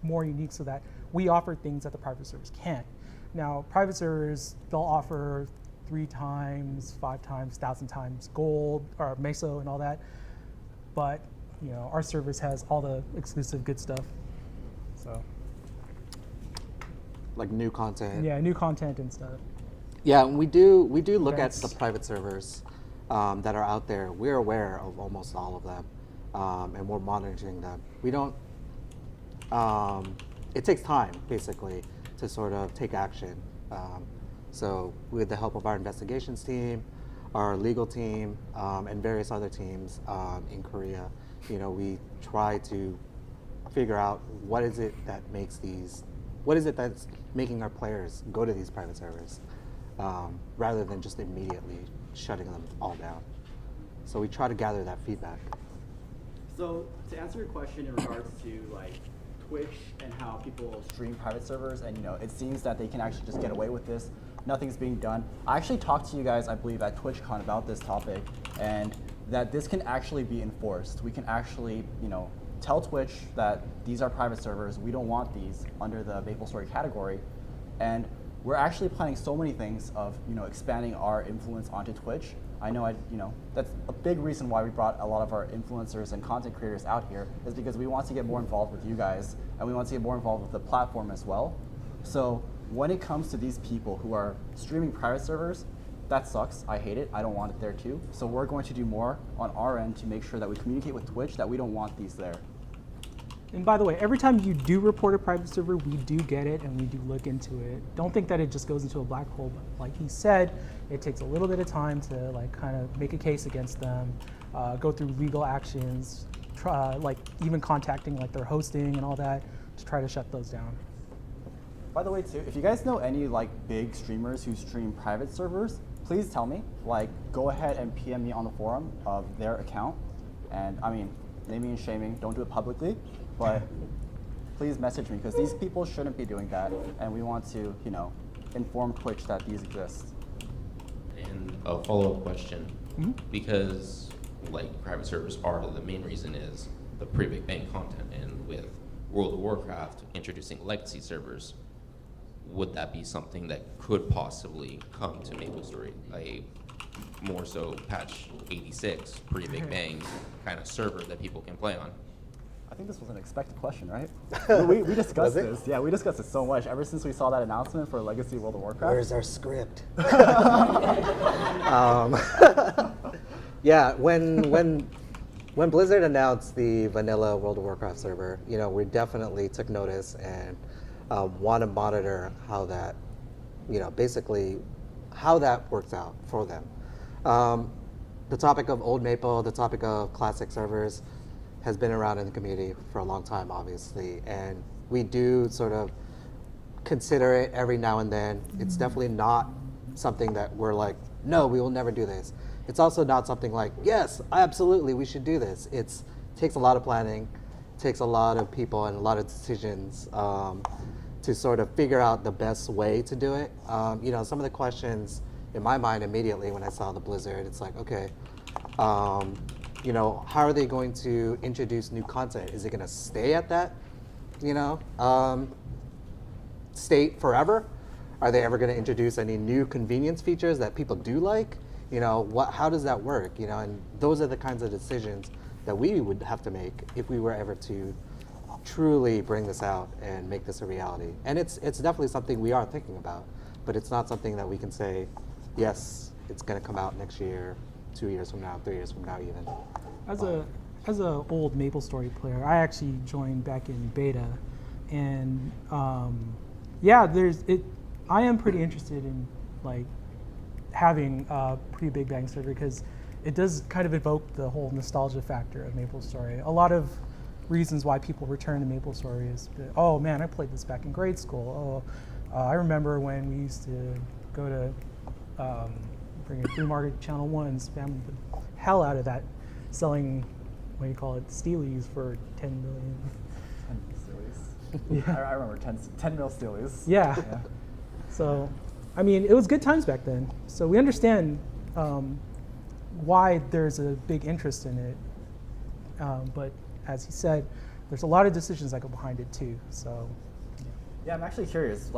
more unique so that we offer things that the private servers can't. Now, private servers, they'll offer 3 times, 5 times, 1,000 times gold or meso and all that, but our service has all the exclusive good stuff. So like new content. yeah, new content and stuff. Yeah, we do look at Events. the private servers that are out there, we're aware of almost all of them, and we're monitoring them. We don't, it takes time, basically, to sort of take action. So with the help of our investigations team, our legal team, and various other teams in Korea, we try to figure out what is it that's making our players go to these private servers, rather than just immediately shutting them all down. So we try to gather that feedback. So to answer your question in regards to like Twitch and how people stream private servers, and it seems that they can actually just get away with this. Nothing's being done. I actually talked to you guys, I believe, at TwitchCon about this topic, and that this can actually be enforced. We can actually, tell Twitch that these are private servers. We don't want these under the Maplestory category, and we're actually planning so many things of, expanding our influence onto Twitch. I know, that's a big reason why we brought a lot of our influencers and content creators out here, is because we want to get more involved with you guys, and we want to get more involved with the platform as well. So when it comes to these people who are streaming private servers, that sucks. I hate it. I don't want it there too. So we're going to do more on our end to make sure that we communicate with Twitch that we don't want these there. And by the way, every time you do report a private server, we do get it and we do look into it. Don't think that it just goes into a black hole, but like he said, it takes a little bit of time to like kind of make a case against them, go through legal actions, try, like even contacting like their hosting and all that to try to shut those down. By the way, too, if you guys know any like big streamers who stream private servers, please tell me. Like, go ahead and PM me on the forum of their account. And I mean, naming and shaming, don't do it publicly, but please message me, because these people shouldn't be doing that, and we want to, inform Twitch that these exist. And a follow-up question, because private servers are, the main reason is the pre-Big Bang content, and with World of Warcraft introducing legacy servers, would that be something that could possibly come to Maplestory, a more so patch 86 pre-Big Bang kind of server that people can play on? I think this was an expected question, right? we discussed this. Yeah, we discussed it so much ever since we saw that announcement for Legacy World of Warcraft. Where's our script? Yeah, when Blizzard announced the vanilla World of Warcraft server, we definitely took notice and want to monitor how that, basically how that works out for them. The topic of Old Maple, the topic of classic servers has been around in the community for a long time, obviously, and we do sort of consider it every now and then. It's definitely not something that we're like, no, we will never do this. It's also not something like, yes, absolutely, we should do this. It takes a lot of planning, takes a lot of people and a lot of decisions to sort of figure out the best way to do it. Some of the questions in my mind immediately when I saw the Blizzard, it's like, okay, how are they going to introduce new content? Is it going to stay at that, state forever? Are they ever going to introduce any new convenience features that people do like? How does that work? And those are the kinds of decisions that we would have to make if we were ever to truly bring this out and make this a reality. And it's definitely something we are thinking about, but it's not something that we can say, yes, it's going to come out next year, 2 years from now, 3 years from now even. As a old Maplestory player, I actually joined back in beta, and I am pretty interested in having a pre-Big Bang server, because it does kind of evoke the whole nostalgia factor of Maplestory. A lot of reasons why people return to Maplestory is, oh man, I played this back in grade school. I remember when we used to go to bring a free market channel 1 and spam the hell out of that, selling, steelies for 10 million. 10 steelies. Yeah. I remember 10 mil steelies. Yeah. So, it was good times back then. So we understand why there's a big interest in it. But as he said, there's a lot of decisions that go behind it too. So. Yeah, I'm actually curious.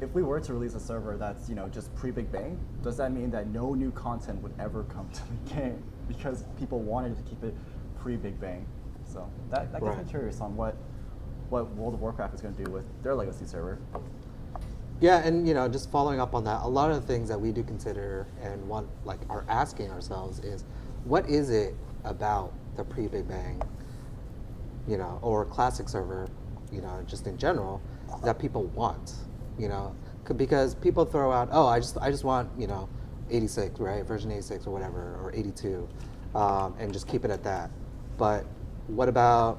If we were to release a server that's just pre-Big Bang, does that mean that no new content would ever come to the game because people wanted to keep it pre-Big Bang? So that gets me curious on what World of Warcraft is going to do with their legacy server. Yeah, and just following up on that, a lot of the things that we do consider and are asking ourselves is, what is it about the pre-Big Bang, or classic server, just in general, that people want, because people throw out, oh, I just want 86, right, version 86 or whatever, or 82, and just keep it at that. But what about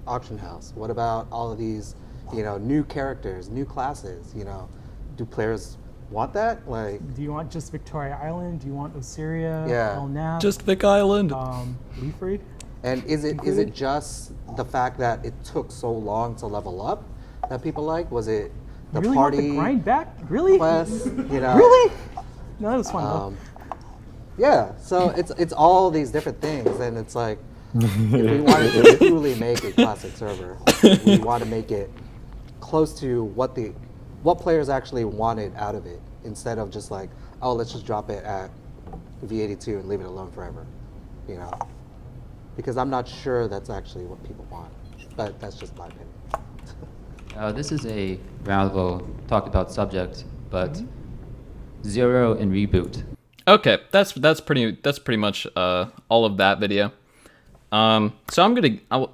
Auction House? What about all of these, new characters, new classes? Do players want that? Like, Do you want just Victoria Island? Do you want Osiria? Yeah. El Nap? Just Vic Island. Leafrid? and is it just the fact that it took so long to level up that people like? Was it the You really party want the grind back? Really? quest? Really? No, that was fun though. Yeah, so it's all these different things, and it's like, if we wanted to truly make a classic server, we want to make it close to what players actually wanted out of it, instead of just like, oh, let's just drop it at V82 and leave it alone forever, because I'm not sure that's actually what people want, but that's just my opinion. This is a rather talked about subject, but Zero and Reboot. Okay, that's pretty much all of that video. So I'll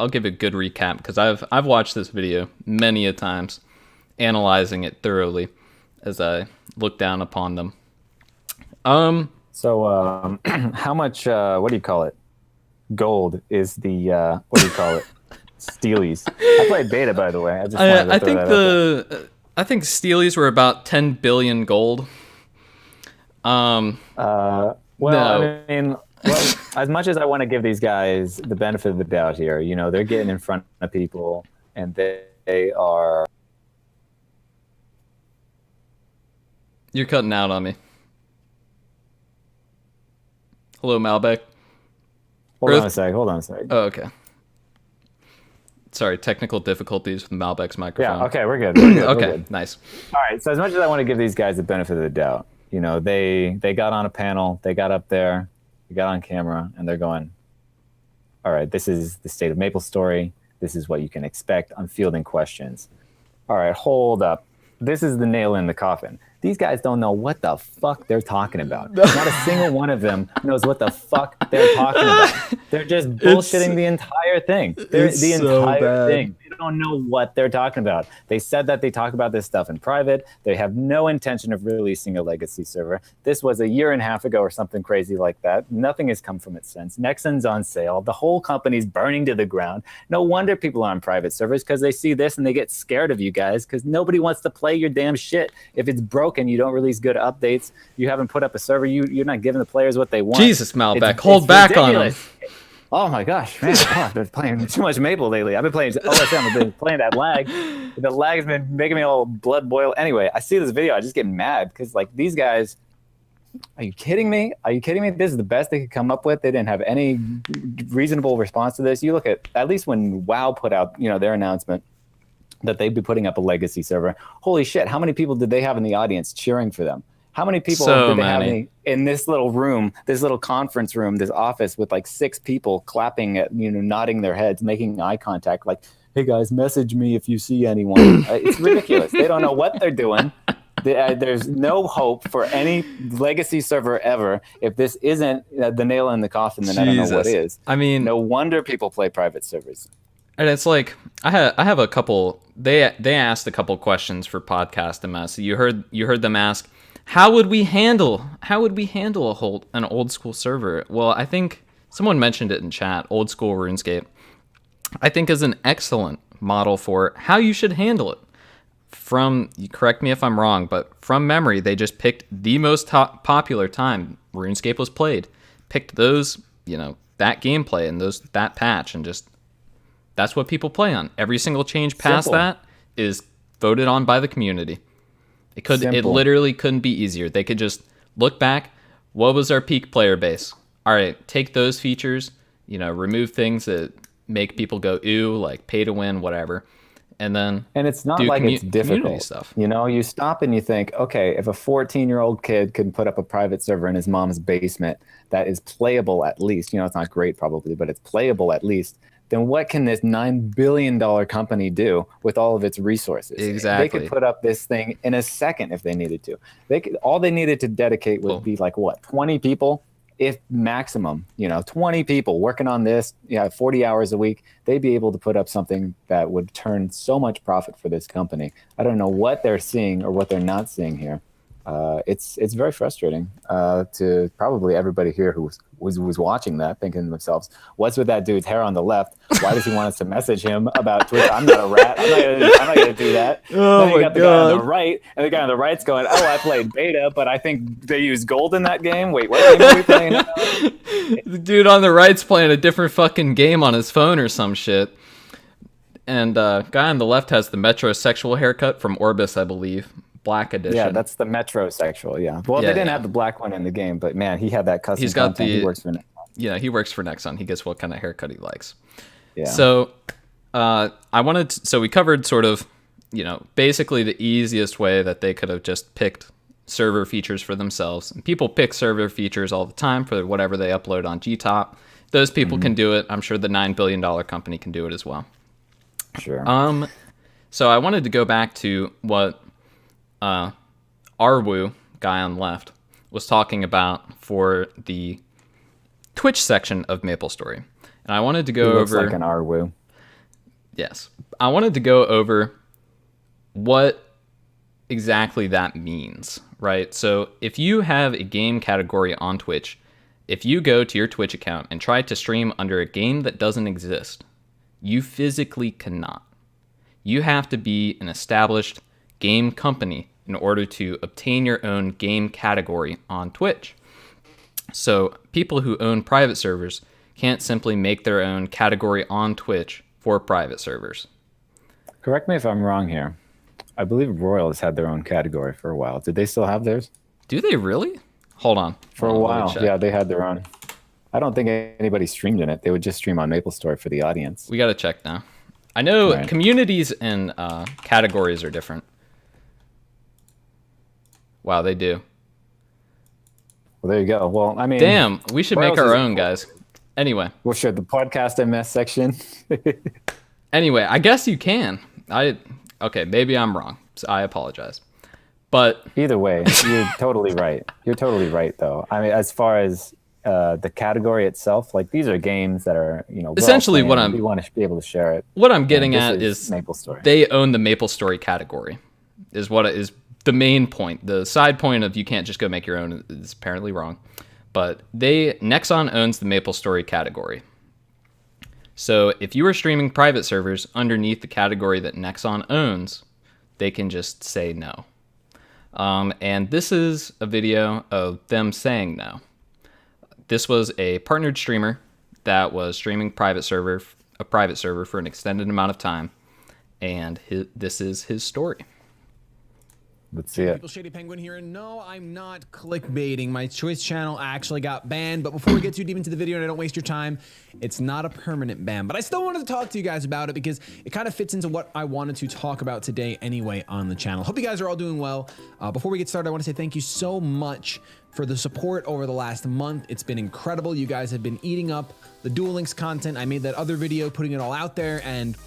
give a good recap because I've watched this video many a times, analyzing it thoroughly as I look down upon them. So how much? What do you call it? Gold is the what do you call it? Steelies. I played beta, by the way. I think Steelies were about 10 billion gold. Well, No. I mean, as much as I want to give these guys the benefit of the doubt here, they're getting in front of people, and they are. You're cutting out on me. Hello, Malbec. Hold on a sec. Oh, okay. Sorry, technical difficulties with Malbec's microphone. Yeah. Okay, we're good. We're Okay, good. nice. All right. So as much as I want to give these guys the benefit of the doubt, they got on a panel, they got up there, they got on camera, and they're going, all right, this is the state of Maplestory. This is what you can expect. I'm fielding questions. All right, hold up. This is the nail in the coffin. These guys don't know what the fuck they're talking about. Not a single one of them knows what the fuck they're talking about. They're just bullshitting the entire thing. Thing. They don't know what they're talking about. They said that they talk about this stuff in private. They have no intention of releasing a legacy server. This was a year and a half ago or something crazy like that. Nothing has come from it since. Nexon's on sale. The whole company's burning to the ground. No wonder people are on private servers, because they see this and they get scared of you guys, because nobody wants to play your damn shit. If it's broken, you don't release good updates. You haven't put up a server. You're not giving the players what they want. Jesus, Malbec, hold back ridiculous. On them. Oh my gosh, man! I've been playing too much Maple lately. I've been playing OSM. I've been playing that lag. The lag's been making me all blood boil. Anyway, I see this video. I just get mad because, like, these guys. Are you kidding me? This is the best they could come up with. They didn't have any reasonable response to this. You look at least when WoW put out, their announcement that they'd be putting up a legacy server. Holy shit! How many people did they have in the audience cheering for them? How many people did they have in this little room, this little conference room, this office with like 6 people clapping at, nodding their heads, making eye contact, like, hey guys, message me if you see anyone. It's ridiculous. They don't know what they're doing. There's no hope for any legacy server ever. If this isn't the nail in the coffin, then Jesus. I don't know what is. I mean, no wonder people play private servers. And it's like I have a couple. They asked a couple questions for PodcastMS. You heard them ask, How would we handle an old school server? Well, I think someone mentioned it in chat. Old school RuneScape, I think, is an excellent model for how you should handle it. You correct me if I'm wrong, but from memory, they just picked the most popular time RuneScape was played, picked those, that gameplay and that patch, and just that's what people play on. Every single change past that is voted on by the community. It literally couldn't be easier. They could just look back. What was our peak player base? All right, take those features, remove things that make people go, ooh, like pay to win, whatever. And it's not like it's difficult stuff. You stop and you think, okay, if a 14-year-old kid can put up a private server in his mom's basement that is playable at least, it's not great probably, but it's playable at least, then what can this $9 billion company do with all of its resources? Exactly. They could put up this thing in a second if they needed to. All they needed to dedicate would be 20 people, if maximum, 20 people working on this, 40 hours a week. They'd be able to put up something that would turn so much profit for this company. I don't know what they're seeing or what they're not seeing here. It's very frustrating to probably everybody here who was watching that, thinking to themselves, what's with that dude's hair on the left? Why does he want us to message him about Twitch? I'm not a rat. I'm not going to do that. Oh, then you my got the guy on the right, and the guy on the right's going, oh, I played beta, but I think they used gold in that game. Wait, what game are we playing now? The dude on the right's playing a different fucking game on his phone or some shit. And guy on the left has the metrosexual haircut from Orbis, I believe. Black edition. Yeah, that's the metrosexual. Yeah. Well, they didn't have the black one in the game, but man, he had that custom. He's got content. He works for Nexon. Yeah, he works for Nexon. He gets what kind of haircut he likes. Yeah. So, so we covered sort of, basically the easiest way that they could have just picked server features for themselves. And people pick server features all the time for whatever they upload on GTop. Those people can do it. I'm sure the $9 billion company can do it as well. Sure. So I wanted to go back to what Arwu, guy on the left, was talking about for the Twitch section of Maplestory. And I wanted to go He looks over... like an Arwu. Yes. I wanted to go over what exactly that means, right? So if you have a game category on Twitch, if you go to your Twitch account and try to stream under a game that doesn't exist, you physically cannot. You have to be an established game company in order to obtain your own game category on Twitch. So people who own private servers can't simply make their own category on Twitch for private servers. Correct me if I'm wrong here. I believe Royal has had their own category for a while. Did they still have theirs? Do they really? Hold on. For a while, yeah, they had their own. I don't think anybody streamed in it. They would just stream on Maplestory for the audience. We got to check now. I know communities and categories are different. Wow, they do. Well, there you go. Well, I mean... Damn, we should make our own, guys. Anyway. Well, sure, the PodcastMS section. Anyway, I guess you can. Okay, maybe I'm wrong. So I apologize. But... Either way, you're totally right. You're totally right, though. I mean, as far as the category itself, these are games that are, essentially we want to be able to share it. What I'm getting at is Maplestory. They own the Maplestory category, is what is the main point. The side point of you can't just go make your own is apparently wrong. But Nexon owns the Maplestory category. So if you are streaming private servers underneath the category that Nexon owns, they can just say no. And this is a video of them saying no. This was a partnered streamer that was streaming a private server for an extended amount of time, and this is his story. Let's see it. People, Shady Penguin here, and no, I'm not clickbaiting. My Choice channel actually got banned, but before we get too deep into the video and I don't waste your time, it's not a permanent ban. But I still wanted to talk to you guys about it because it kind of fits into what I wanted to talk about today anyway on the channel. Hope you guys are all doing well. Before we get started, I want to say thank you so much for the support over the last month. It's been incredible. You guys have been eating up the Duel Links content. I made that other video putting it all out there, and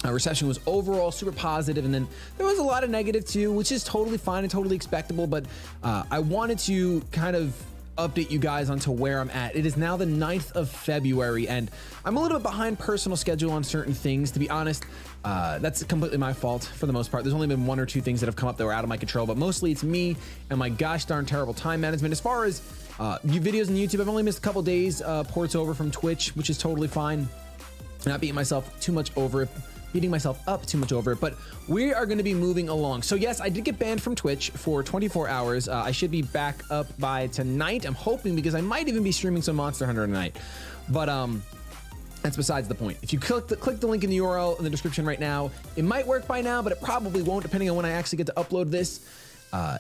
reception was overall super positive, and then there was a lot of negative too, which is totally fine and totally expectable, but I wanted to kind of update you guys onto where I'm at. It is now the 9th of February, and I'm a little bit behind personal schedule on certain things. To be honest, that's completely my fault for the most part. There's only been 1 or 2 things that have come up that were out of my control, but mostly it's me and my gosh darn terrible time management. As far as videos on YouTube, I've only missed a couple days ports over from Twitch, which is totally fine. Not beating myself up too much over it, but we are going to be moving along. So yes, I did get banned from Twitch for 24 hours. I should be back up by tonight. I'm hoping, because I might even be streaming some Monster Hunter tonight. But that's besides the point. If you click the link in the URL in the description right now, it might work by now, but it probably won't, depending on when I actually get to upload this.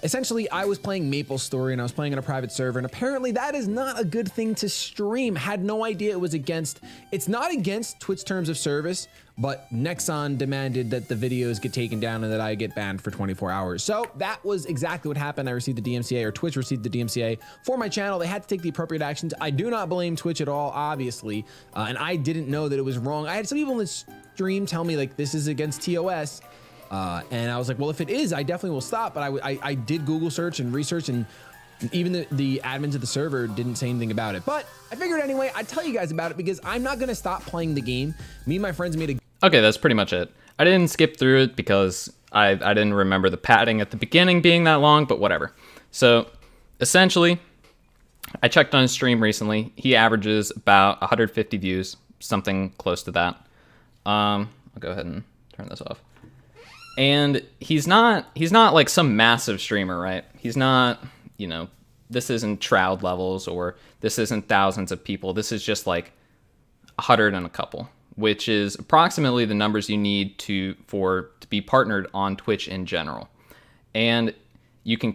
essentially, I was playing Maplestory and I was playing on a private server, and apparently that is not a good thing to stream. Had no idea it was against. It's not against Twitch terms of service, but Nexon demanded that the videos get taken down and that I get banned for 24 hours. So that was exactly what happened. I received the DMCA, or Twitch received the DMCA for my channel. They had to take the appropriate actions. I do not blame Twitch at all, obviously, and I didn't know that it was wrong. I had some people in the stream tell me like this is against TOS. And I was like, well, if it is, I definitely will stop. But I did Google search and research, and even the admins of the server didn't say anything about it. But I figured anyway, I'd tell you guys about it because I'm not going to stop playing the game. Me and my friends made a... Okay, that's pretty much it. I didn't skip through it because I didn't remember the padding at the beginning being that long, but whatever. So essentially, I checked on his stream recently. He averages about 150 views, something close to that. I'll go ahead and turn this off. And he's not like some massive streamer, right? He's not, this isn't Shroud levels, or this isn't thousands of people. This is just like 100 and a couple, which is approximately the numbers you need to be partnered on Twitch in general. And you can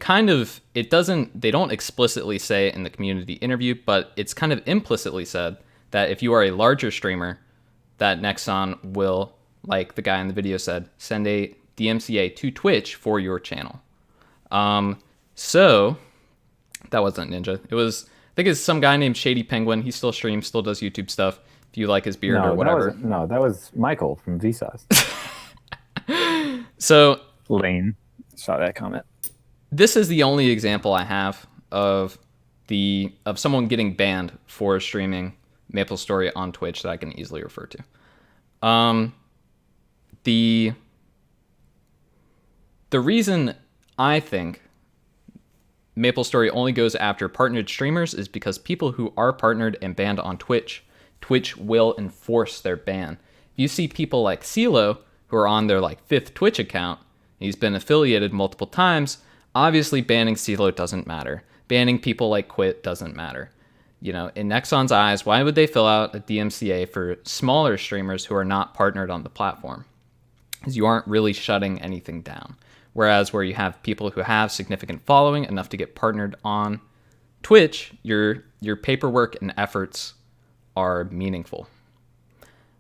they don't explicitly say it in the community interview, but it's kind of implicitly said that if you are a larger streamer, that Nexon will, like the guy in the video said, send a DMCA to Twitch for your channel. So that wasn't Ninja. It was, I think it's some guy named Shady Penguin. He still streams, still does YouTube stuff. If you like his beard or whatever. That was Michael from Vsauce. So Lane saw that comment. This is the only example I have of someone getting banned for streaming Maplestory on Twitch that I can easily refer to. The reason I think Maplestory only goes after partnered streamers is because people who are partnered and banned on Twitch will enforce their ban. If you see people like CeeLo, who are on their like 5th Twitch account, he's been affiliated multiple times, obviously banning CeeLo doesn't matter. Banning people like Quit doesn't matter. In Nexon's eyes, why would they fill out a DMCA for smaller streamers who are not partnered on the platform? Because you aren't really shutting anything down. Whereas where you have people who have significant following enough to get partnered on Twitch, your paperwork and efforts are meaningful.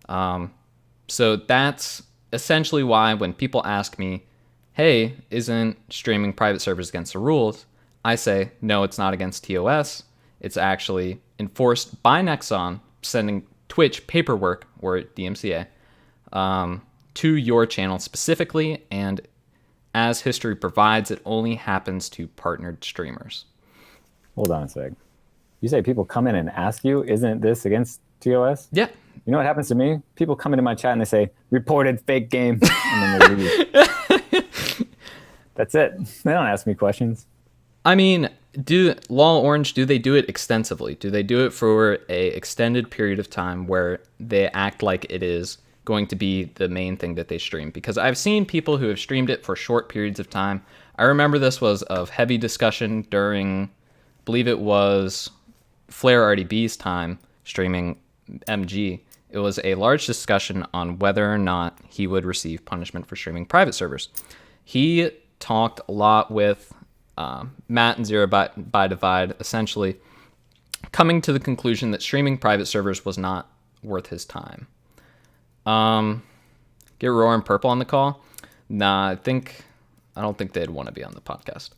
So that's essentially why when people ask me, hey, isn't streaming private servers against the rules? I say, no, it's not against TOS. It's actually enforced by Nexon sending Twitch paperwork, or DMCA, to your channel specifically, and as history provides, it only happens to partnered streamers. Hold on a sec. You say people come in and ask you, isn't this against TOS? Yeah. You know what happens to me? People come into my chat and they say, reported fake game. And then they leave. That's it. They don't ask me questions. I mean, do they do it extensively? Do they do it for a extended period of time where they act like it is going to be the main thing that they stream? Because I've seen people who have streamed it for short periods of time. I remember this was of heavy discussion during, I believe it was Flare RDB's time streaming MG. It was a large discussion on whether or not he would receive punishment for streaming private servers. He talked a lot with Matt and Zero by Divide, essentially coming to the conclusion that streaming private servers was not worth his time. Get Roar and Purple on the call? Nah, I don't think they'd want to be on the podcast.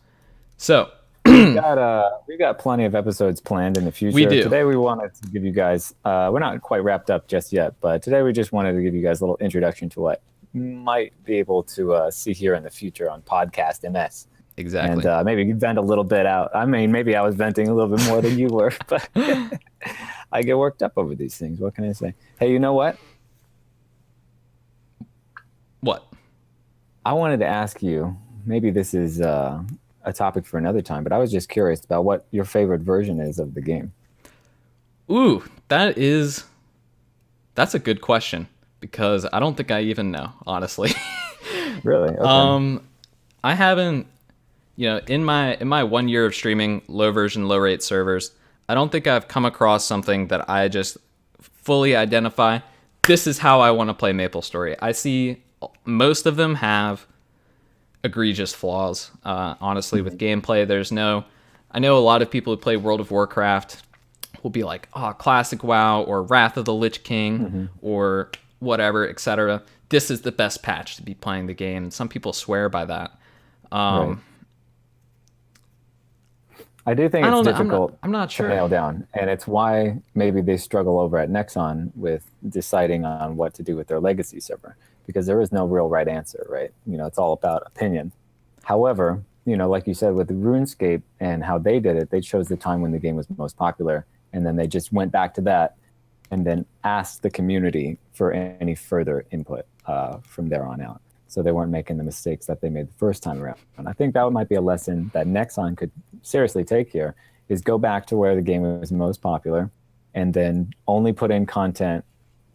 So we've got plenty of episodes planned in the future. We do. Today we wanted to give you guys, we're not quite wrapped up just yet, but today we just wanted to give you guys a little introduction to what you might be able to see here in the future on PodcastMS. Exactly. And maybe vent a little bit out. I mean, maybe I was venting a little bit more than you were, but I get worked up over these things. What can I say? Hey, you know what? What? I wanted to ask you, maybe this is a topic for another time, but I was just curious about what your favorite version is of the game. Ooh, that's a good question, because I don't think I even know, honestly. Really? Okay. I haven't, in my 1 year of streaming low version, low rate servers, I don't think I've come across something that I just fully identify. This is how I want to play Maplestory. I see most of them have egregious flaws. Honestly, with gameplay, I know a lot of people who play World of Warcraft will be like, oh, classic WoW or Wrath of the Lich King or whatever, etc. This is the best patch to be playing the game. And some people swear by that. Right. I do think it's difficult I'm not sure. to nail down. And it's why maybe they struggle over at Nexon with deciding on what to do with their legacy server, because there is no real right answer, right? You know, it's all about opinion. However, you know, like you said, with RuneScape and how they did it, they chose the time when the game was most popular. And then they just went back to that and then asked the community for any further input from there on out. So they weren't making the mistakes that they made the first time around. And I think that might be a lesson that Nexon could seriously take here, is go back to where the game was most popular and then only put in content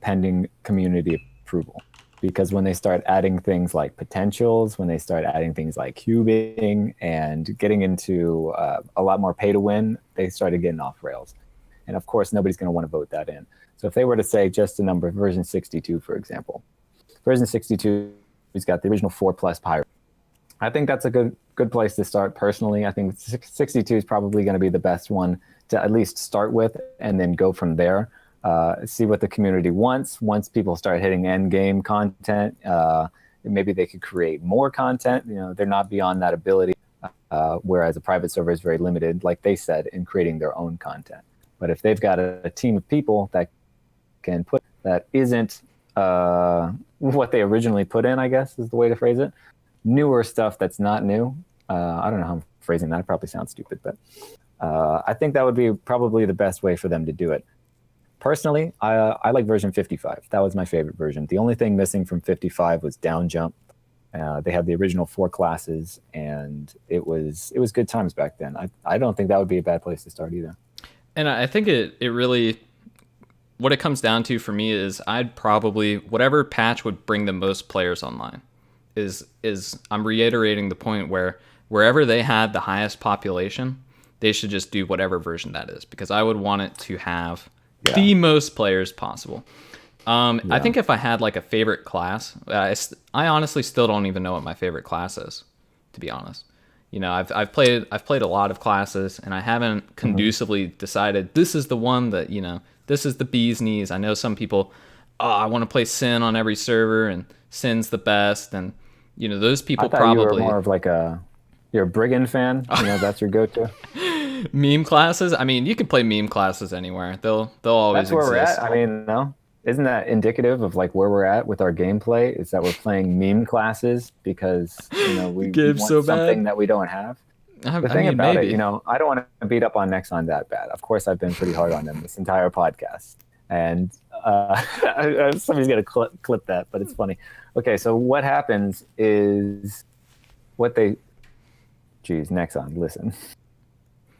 pending community approval. Because when they start adding things like potentials, when they start adding things like cubing and getting into a lot more pay to win, they started getting off rails. And of course, nobody's going to want to vote that in. So if they were to say just a number, version 62, for example, version 62 has got the original 4+ pirates. I think that's a good place to start personally. I think 62 is probably going to be the best one to at least start with and then go from there. See what the community wants. Once people start hitting end game content, maybe they could create more content. You know, they're not beyond that ability, whereas a private server is very limited, like they said, in creating their own content. But if they've got a team of people that can put that isn't what they originally put in, I guess is the way to phrase it, newer stuff that's not new. I don't know how I'm phrasing that. It probably sounds stupid, but I think that would be probably the best way for them to do it. Personally, I like version 55. That was my favorite version. The only thing missing from 55 was down jump. They had the original 4 classes, and it was good times back then. I don't think that would be a bad place to start either. And I think it really, what it comes down to for me is I'd probably, whatever patch would bring the most players online is I'm reiterating the point where wherever they had the highest population, they should just do whatever version that is, because I would want it to have the most players possible. I think if I had like a favorite class, I honestly still don't even know what my favorite class is, to be honest. You know, I've played a lot of classes, and I haven't conducively decided this is the one that, you know, this is the bee's knees. I know some people, I want to play Sin on every server, and Sin's the best, and you know, those people probably. You were more of like you're a Brigand fan. You know, that's your go-to. Meme classes. I mean, you can play meme classes anywhere. They'll always exist. That's where we're at. I mean, no. Isn't that indicative of like where we're at with our gameplay? Is that we're playing meme classes because, you know, we want something that we don't have? The thing about it, you know, I don't want to beat up on Nexon that bad. Of course, I've been pretty hard on them this entire podcast. And somebody's going to clip that, but it's funny. Okay, so what happens is Nexon, listen.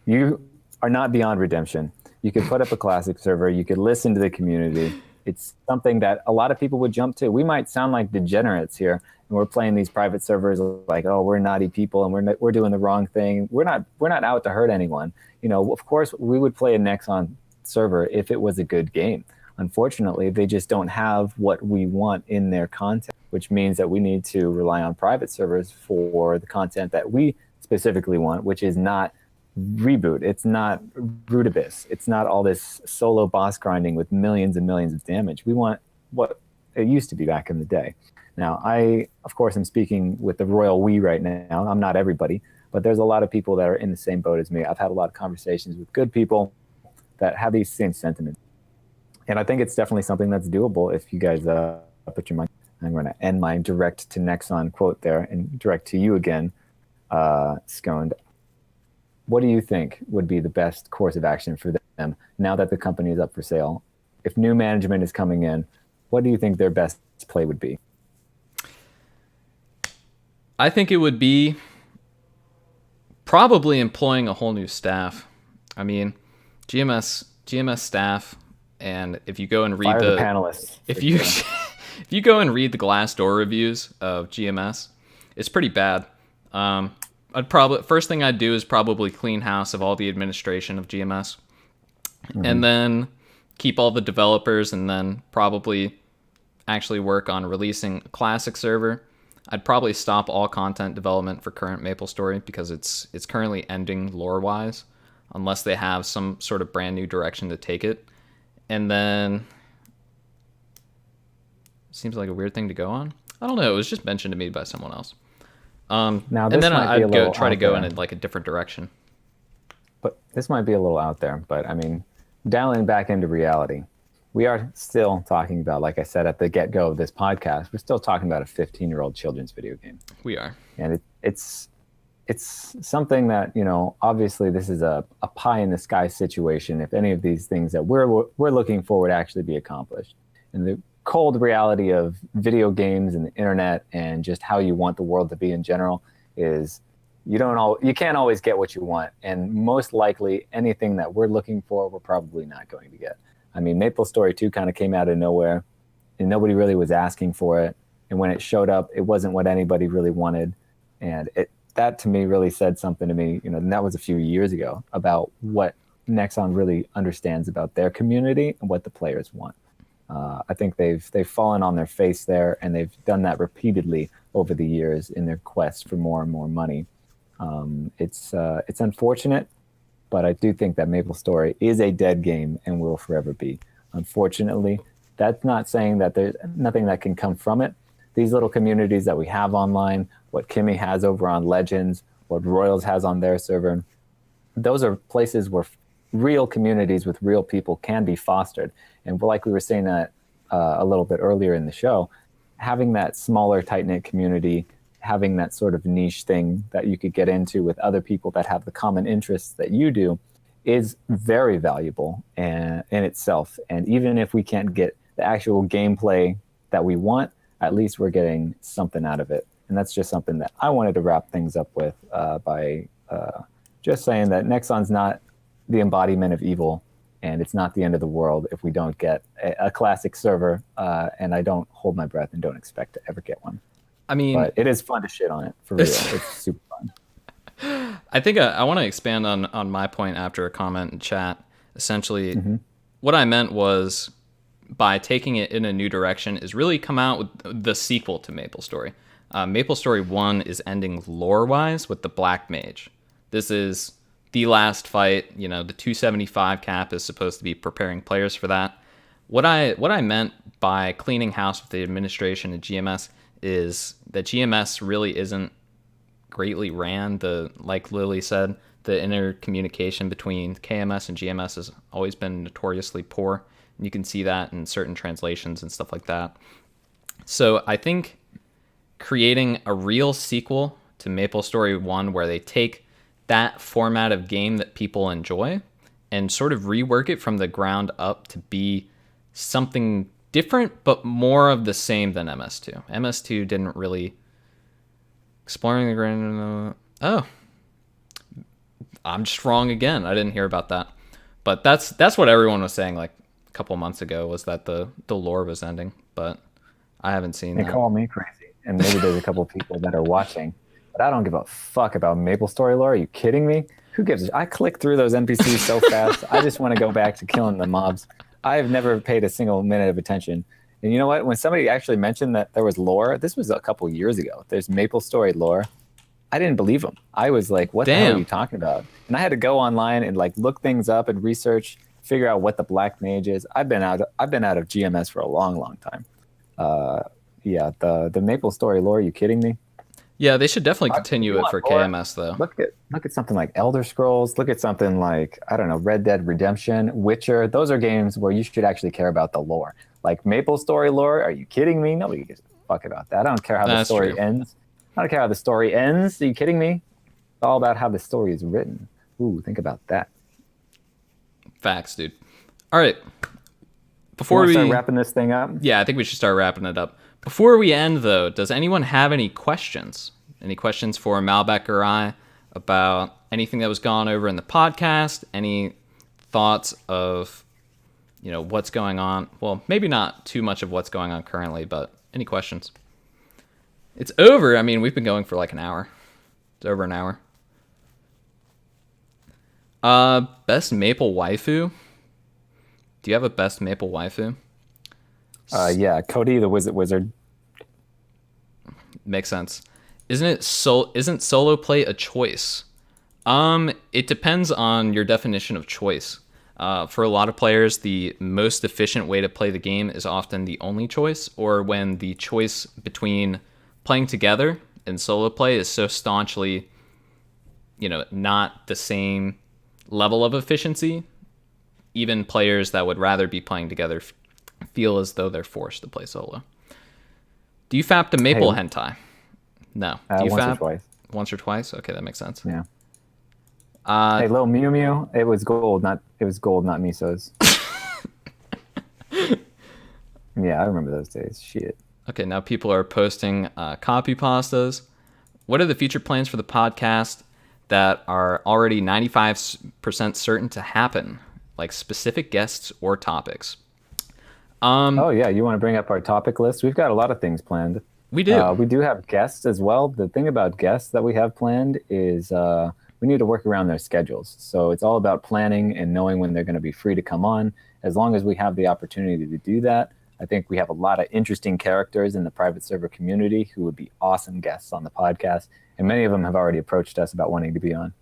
You are not beyond redemption. You could put up a classic server. You could listen to the community. It's something that a lot of people would jump to. We might sound like degenerates here, and we're playing these private servers like, oh, we're naughty people and we're doing the wrong thing. We're not out to hurt anyone. You know, of course, we would play a Nexon server if it was a good game. Unfortunately, they just don't have what we want in their content, which means that we need to rely on private servers for the content that we specifically want, which is not reboot. It's not Root Abyss. It's not all this solo boss grinding with millions and millions of damage. We want what it used to be back in the day. Now, of course, I'm speaking with the royal we right now. I'm not everybody, but there's a lot of people that are in the same boat as me. I've had a lot of conversations with good people that have these same sentiments. And I think it's definitely something that's doable if you guys put your mind. I'm going to end my direct to Nexon quote there and direct to you again, Skoaned. What do you think would be the best course of action for them now that the company is up for sale? If new management is coming in, what do you think their best play would be? I think it would be probably employing a whole new staff. I mean, GMS staff, and if you go and read the panelists, if you go and read the Glassdoor reviews of GMS, it's pretty bad. First thing I'd do is probably clean house of all the administration of GMS, and then keep all the developers, and then probably actually work on releasing a classic server. I'd probably stop all content development for current MapleStory because it's currently ending lore-wise, unless they have some sort of brand new direction to take it. And then, seems like a weird thing to go on. I don't know. It was just mentioned to me by someone else. Now, and this then might be a I'd little try to out go there. in like a different direction. But this might be a little out there. But I mean, dialing back into reality, we are still talking about, like I said at the get-go of this podcast, we're still talking about a 15-year-old children's video game. We are. And it's something that, you know, obviously this is a pie in the sky situation if any of these things that we're looking for would actually be accomplished. And the cold reality of video games and the internet and just how you want the world to be in general is you can't always get what you want. And most likely anything that we're looking for, we're probably not going to get. I mean, MapleStory 2 kind of came out of nowhere and nobody really was asking for it. And when it showed up, it wasn't what anybody really wanted. And that to me really said something to me, you know, and that was a few years ago, about what Nexon really understands about their community and what the players want. I think they've fallen on their face there, and they've done that repeatedly over the years in their quest for more and more money. It's unfortunate, but I do think that MapleStory is a dead game and will forever be. Unfortunately, that's not saying that there's nothing that can come from it. These little communities that we have online, what Kimmy has over on Legends, what Royals has on their server, those are places where real communities with real people can be fostered. And like we were saying that a little bit earlier in the show, having that smaller, tight-knit community, having that sort of niche thing that you could get into with other people that have the common interests that you do is very valuable in itself. And even if we can't get the actual gameplay that we want, at least we're getting something out of it. And that's just something that I wanted to wrap things up with by just saying that Nexon's not the embodiment of evil, and it's not the end of the world if we don't get a classic server, and I don't hold my breath and don't expect to ever get one. I mean, but it is fun to shit on it, for real. It's super fun. I think I want to expand on my point after a comment in chat. Essentially, what I meant was, by taking it in a new direction, is really come out with the sequel to MapleStory. MapleStory 1 is ending lore-wise with the Black Mage. This is the last fight. You know, the 275 cap is supposed to be preparing players for that. What I meant by cleaning house with the administration and GMS is that GMS really isn't greatly ran. Like Lily said, the intercommunication between KMS and GMS has always been notoriously poor. And you can see that in certain translations and stuff like that. So I think creating a real sequel to MapleStory 1 where they take that format of game that people enjoy and sort of rework it from the ground up to be something different, but more of the same than MS2. MS2 didn't really... Exploring the grand... Oh. I'm just wrong again. I didn't hear about that. But that's what everyone was saying like a couple months ago, was that the lore was ending, but I haven't seen that. They call me crazy, and maybe there's a couple of people that are watching, but I don't give a fuck about MapleStory lore. Are you kidding me? Who gives I click through those NPCs so fast. I just want to go back to killing the mobs. I have never paid a single minute of attention. And you know what? When somebody actually mentioned that there was lore, this was a couple years ago. There's MapleStory lore. I didn't believe them. I was like, what the hell are you talking about? And I had to go online and like look things up and research, figure out what the Black Mage is. I've been out of GMS for a long, long time. Yeah, the MapleStory lore, are you kidding me? Yeah, they should definitely continue it for KMS though. Look at something like Elder Scrolls. Look at something like, I don't know, Red Dead Redemption, Witcher. Those are games where you should actually care about the lore. Like MapleStory lore, are you kidding me? Nobody gives a fuck about that. I don't care how the story ends. I don't care how the story ends. Are you kidding me? It's all about how the story is written. Ooh, think about that. Facts, dude. All right. Before we start wrapping this thing up? Yeah, I think we should start wrapping it up. Before we end, though, does anyone have any questions? Any questions for Malbec or I about anything that was gone over in the podcast? Any thoughts of, you know, what's going on? Well, maybe not too much of what's going on currently, but any questions? It's over. I mean, we've been going for like an hour. It's over an hour. Best Maple waifu? Do you have a best Maple waifu? Yeah, Cody the Wizard. Makes sense. Isn't solo play a choice? It depends on your definition of choice. For a lot of players, the most efficient way to play the game is often the only choice, or when the choice between playing together and solo play is so staunchly, not the same level of efficiency. Even players that would rather be playing together feel as though they're forced to play solo. Do you fap to maple hentai? No. Do you once fap? or twice. Once or twice? Okay, that makes sense. Yeah. Hey, little Mew Mew, it was gold, not misos. Yeah, I remember those days. Shit. Okay, now people are posting copy pastas. What are the future plans for the podcast that are already 95% certain to happen? Like specific guests or topics? Oh yeah, you want to bring up our topic list? We've got a lot of things planned. We do. We do have guests as well. The thing about guests that we have planned is we need to work around their schedules. So it's all about planning and knowing when they're going to be free to come on. As long as we have the opportunity to do that, I think we have a lot of interesting characters in the private server community who would be awesome guests on the podcast. And many of them have already approached us about wanting to be on.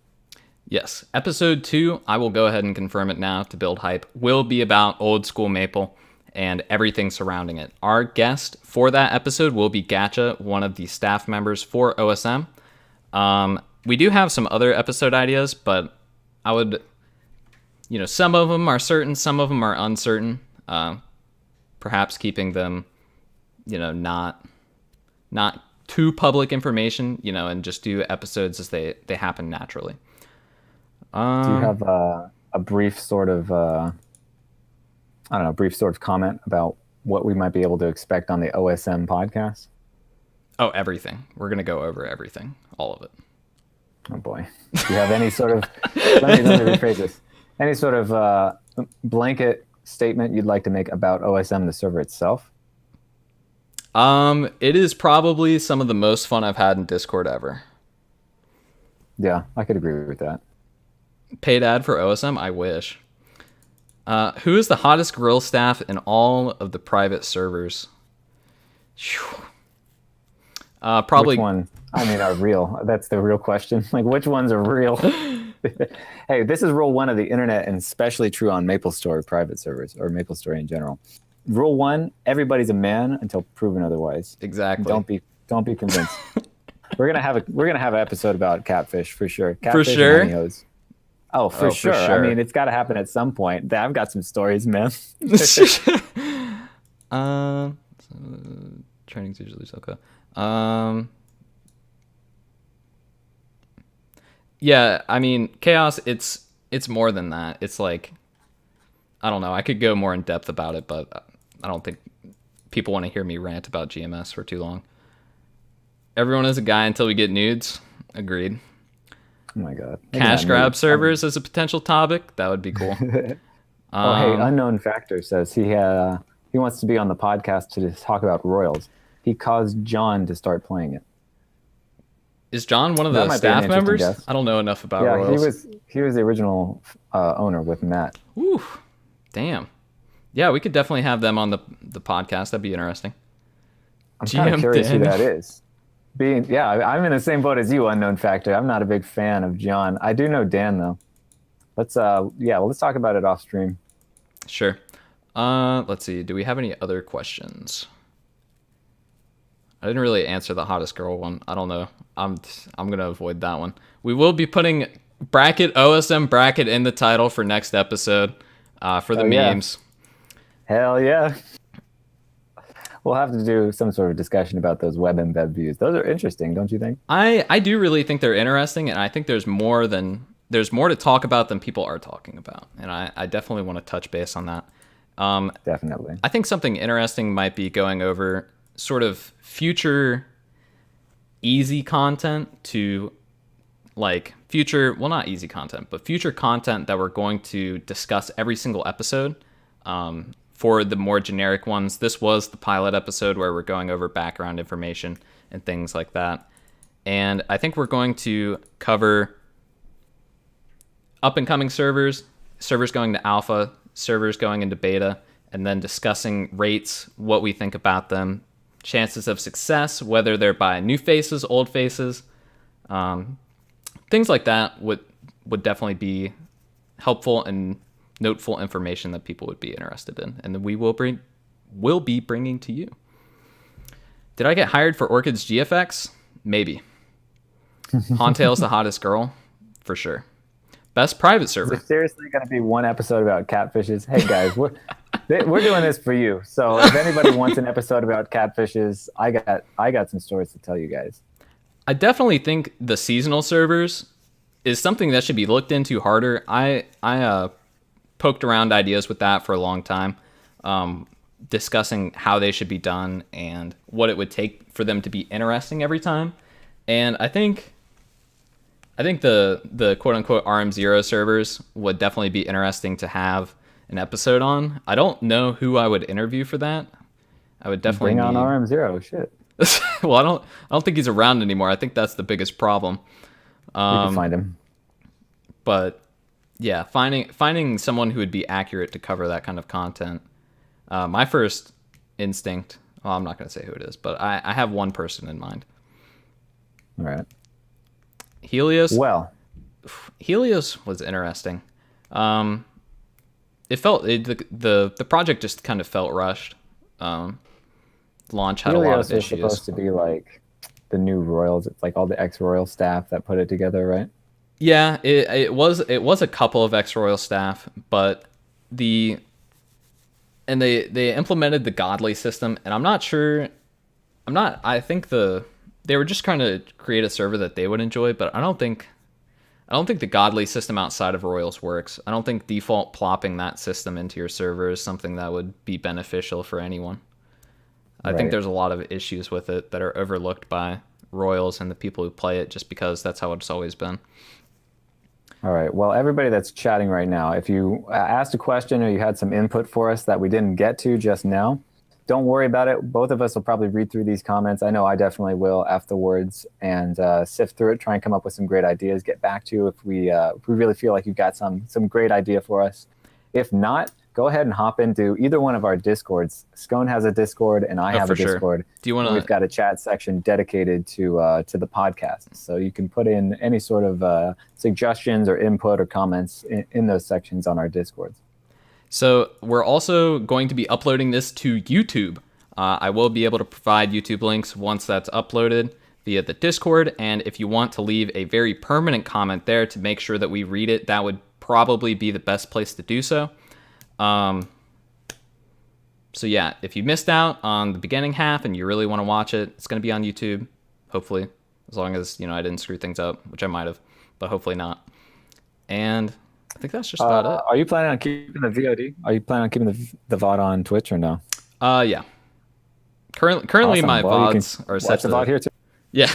Yes. Episode 2, I will go ahead and confirm it now to build hype, will be about old school Maple and everything surrounding it. Our guest for that episode will be Gacha, one of the staff members for OSM. We do have some other episode ideas, but I would, some of them are certain, some of them are uncertain. Perhaps keeping them, not too public information, and just do episodes as they happen naturally. Do you have a brief sort of, comment about what we might be able to expect on the OSM podcast? Oh, everything. We're going to go over everything, all of it. Oh boy. Do you have any sort of, let me rephrase this. Any sort of blanket statement you'd like to make about OSM, the server itself? It is probably some of the most fun I've had in Discord ever. Yeah, I could agree with that. Paid ad for OSM? I wish. Who is the hottest grill staff in all of the private servers? Probably. Which one? I mean, are real. That's the real question. Like, which ones are real? Hey, this is rule 1 of the internet, and especially true on Maplestory private servers or Maplestory in general. Rule 1: everybody's a man until proven otherwise. Exactly. Don't be convinced. We're gonna have an episode about catfish for sure. Catfish for sure. And honeyhoes. Oh, for sure. I mean, it's got to happen at some point. I've got some stories, man. Training's usually so good. Yeah, I mean, chaos. It's more than that. It's like, I don't know. I could go more in depth about it, but I don't think people want to hear me rant about GMS for too long. Everyone is a guy until we get nudes. Agreed. Oh my god. Cash grab servers as a potential topic. That would be cool. Hey, Unknown Factor says he wants to be on the podcast to just talk about Royals. He caused John to start playing it. Is John one of the staff members? Guess. I don't know enough about Yeah, Royals. he was the original owner with Matt. Ooh, damn. Yeah, we could definitely have them on the podcast. That'd be interesting. I'm kind of curious who that is. I'm in the same boat as you, Unknown Factor. I'm not a big fan of John. I do know Dan though. Let's talk about it off stream. Sure. Let's see. Do we have any other questions? I didn't really answer the hottest girl one. I don't know. I'm gonna avoid that one. We will be putting OSM bracket in the title for next episode for the memes. Yeah. Hell yeah. We'll have to do some sort of discussion about those web embed views. Those are interesting, don't you think? I do really think they're interesting, and I think there's more to talk about than people are talking about. And I definitely want to touch base on that. Definitely. I think something interesting might be going over sort of future easy content to like future, well, not easy content, but future content that we're going to discuss every single episode. For the more generic ones, this was the pilot episode where we're going over background information and things like that. And I think we're going to cover up and coming servers going to alpha, servers going into beta, and then discussing rates, what we think about them, chances of success, whether they're by new faces, old faces, things like that would definitely be helpful and noteful information that people would be interested in, and we will be bringing to you. Did I get hired for Orchid's GFX? Maybe. Hauntail's the hottest girl, for sure. Best private server. Is there seriously going to be one episode about catfishes? Hey guys, we're doing this for you. So if anybody wants an episode about catfishes, I got some stories to tell you guys. I definitely think the seasonal servers is something that should be looked into harder. I poked around ideas with that for a long time, discussing how they should be done and what it would take for them to be interesting every time. And I think the quote unquote RM0 servers would definitely be interesting to have an episode on. I don't know who I would interview for that. I would definitely bring on RM0. Shit. Well, I don't think he's around anymore. I think that's the biggest problem. We can find him. But yeah, finding someone who would be accurate to cover that kind of content. My first instinct, well, I'm not going to say who it is, but I have one person in mind. All right. Helios. Well, Helios was interesting. The project just kind of felt rushed. Launch had a lot of issues. Helios was supposed to be like the new Royals. It's like all the ex-Royal staff that put it together, right? Yeah, it was a couple of ex-Royal staff, but they implemented the godly system, and I think they were just trying to create a server that they would enjoy, but I don't think the godly system outside of Royals works. I don't think default plopping that system into your server is something that would be beneficial for anyone. I think there's a lot of issues with it that are overlooked by Royals and the people who play it just because that's how it's always been. All right. Well, everybody that's chatting right now, if you asked a question or you had some input for us that we didn't get to just now, don't worry about it. Both of us will probably read through these comments. I know I definitely will afterwards and sift through it, try and come up with some great ideas, get back to you if we really feel like you've got some great idea for us. If not, go ahead and hop into either one of our Discords. Skoaned has a Discord and I have a Discord. Sure. Do you want to? We've got a chat section dedicated to the podcast. So you can put in any sort of suggestions or input or comments in those sections on our Discords. So we're also going to be uploading this to YouTube. I will be able to provide YouTube links once that's uploaded via the Discord. And if you want to leave a very permanent comment there to make sure that we read it, that would probably be the best place to do so. So yeah, if you missed out on the beginning half and you really want to watch it, it's going to be on YouTube, hopefully, as long as, I didn't screw things up, which I might have, but hopefully not. And I think that's just about it. Are you planning on keeping the VOD? Are you planning on keeping the VOD on Twitch or no? Yeah. Currently awesome. My VODs are set to... Watch the VOD here too. Yeah.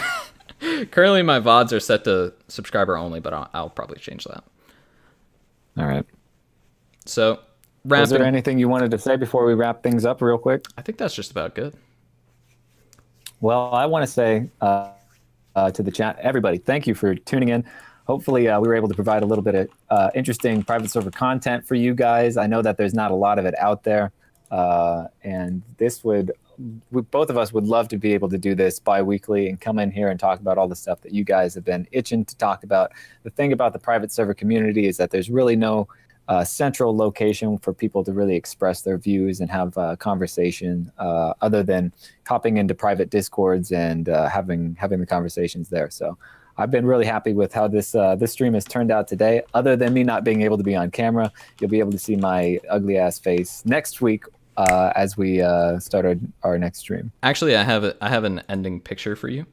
Currently my VODs are set to subscriber only, but I'll probably change that. All right. So... Is there anything you wanted to say before we wrap things up real quick? I think that's just about good. Well, I want to say to the chat, everybody, thank you for tuning in. Hopefully we were able to provide a little bit of interesting private server content for you guys. I know that there's not a lot of it out there. And both of us would love to be able to do this bi-weekly and come in here and talk about all the stuff that you guys have been itching to talk about. The thing about the private server community is that there's really no central location for people to really express their views and have a conversation other than hopping into private Discords and having the conversations there. So I've been really happy with how this stream has turned out today. Other than me not being able to be on camera, you'll be able to see my ugly ass face next week as we start our next stream. Actually, I have an ending picture for you.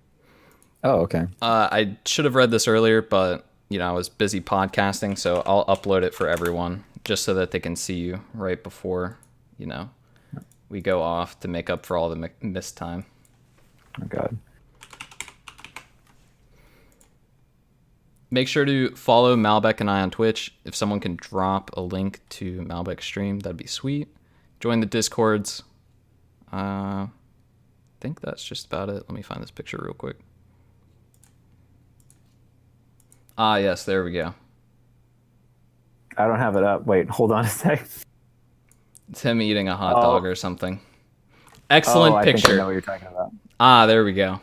Oh, okay. I should have read this earlier, but I was busy podcasting, so I'll upload it for everyone just so that they can see you right before, we go off to make up for all the missed time. Oh, God. Make sure to follow Malbec and I on Twitch. If someone can drop a link to Malbec's stream, that'd be sweet. Join the Discords. I think that's just about it. Let me find this picture real quick. Ah, yes, there we go. I don't have it up. Wait, hold on a sec. It's him eating a hot dog or something. Excellent I picture. think I know what you're talking about. Ah, there we go.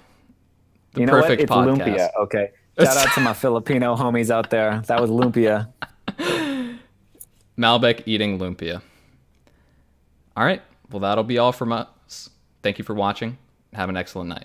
The You know perfect what? It's podcast. lumpia. Okay. Shout out to my Filipino homies out there. That was lumpia. Malbec eating lumpia. All right. Well, that'll be all from us. Thank you for watching. Have an excellent night.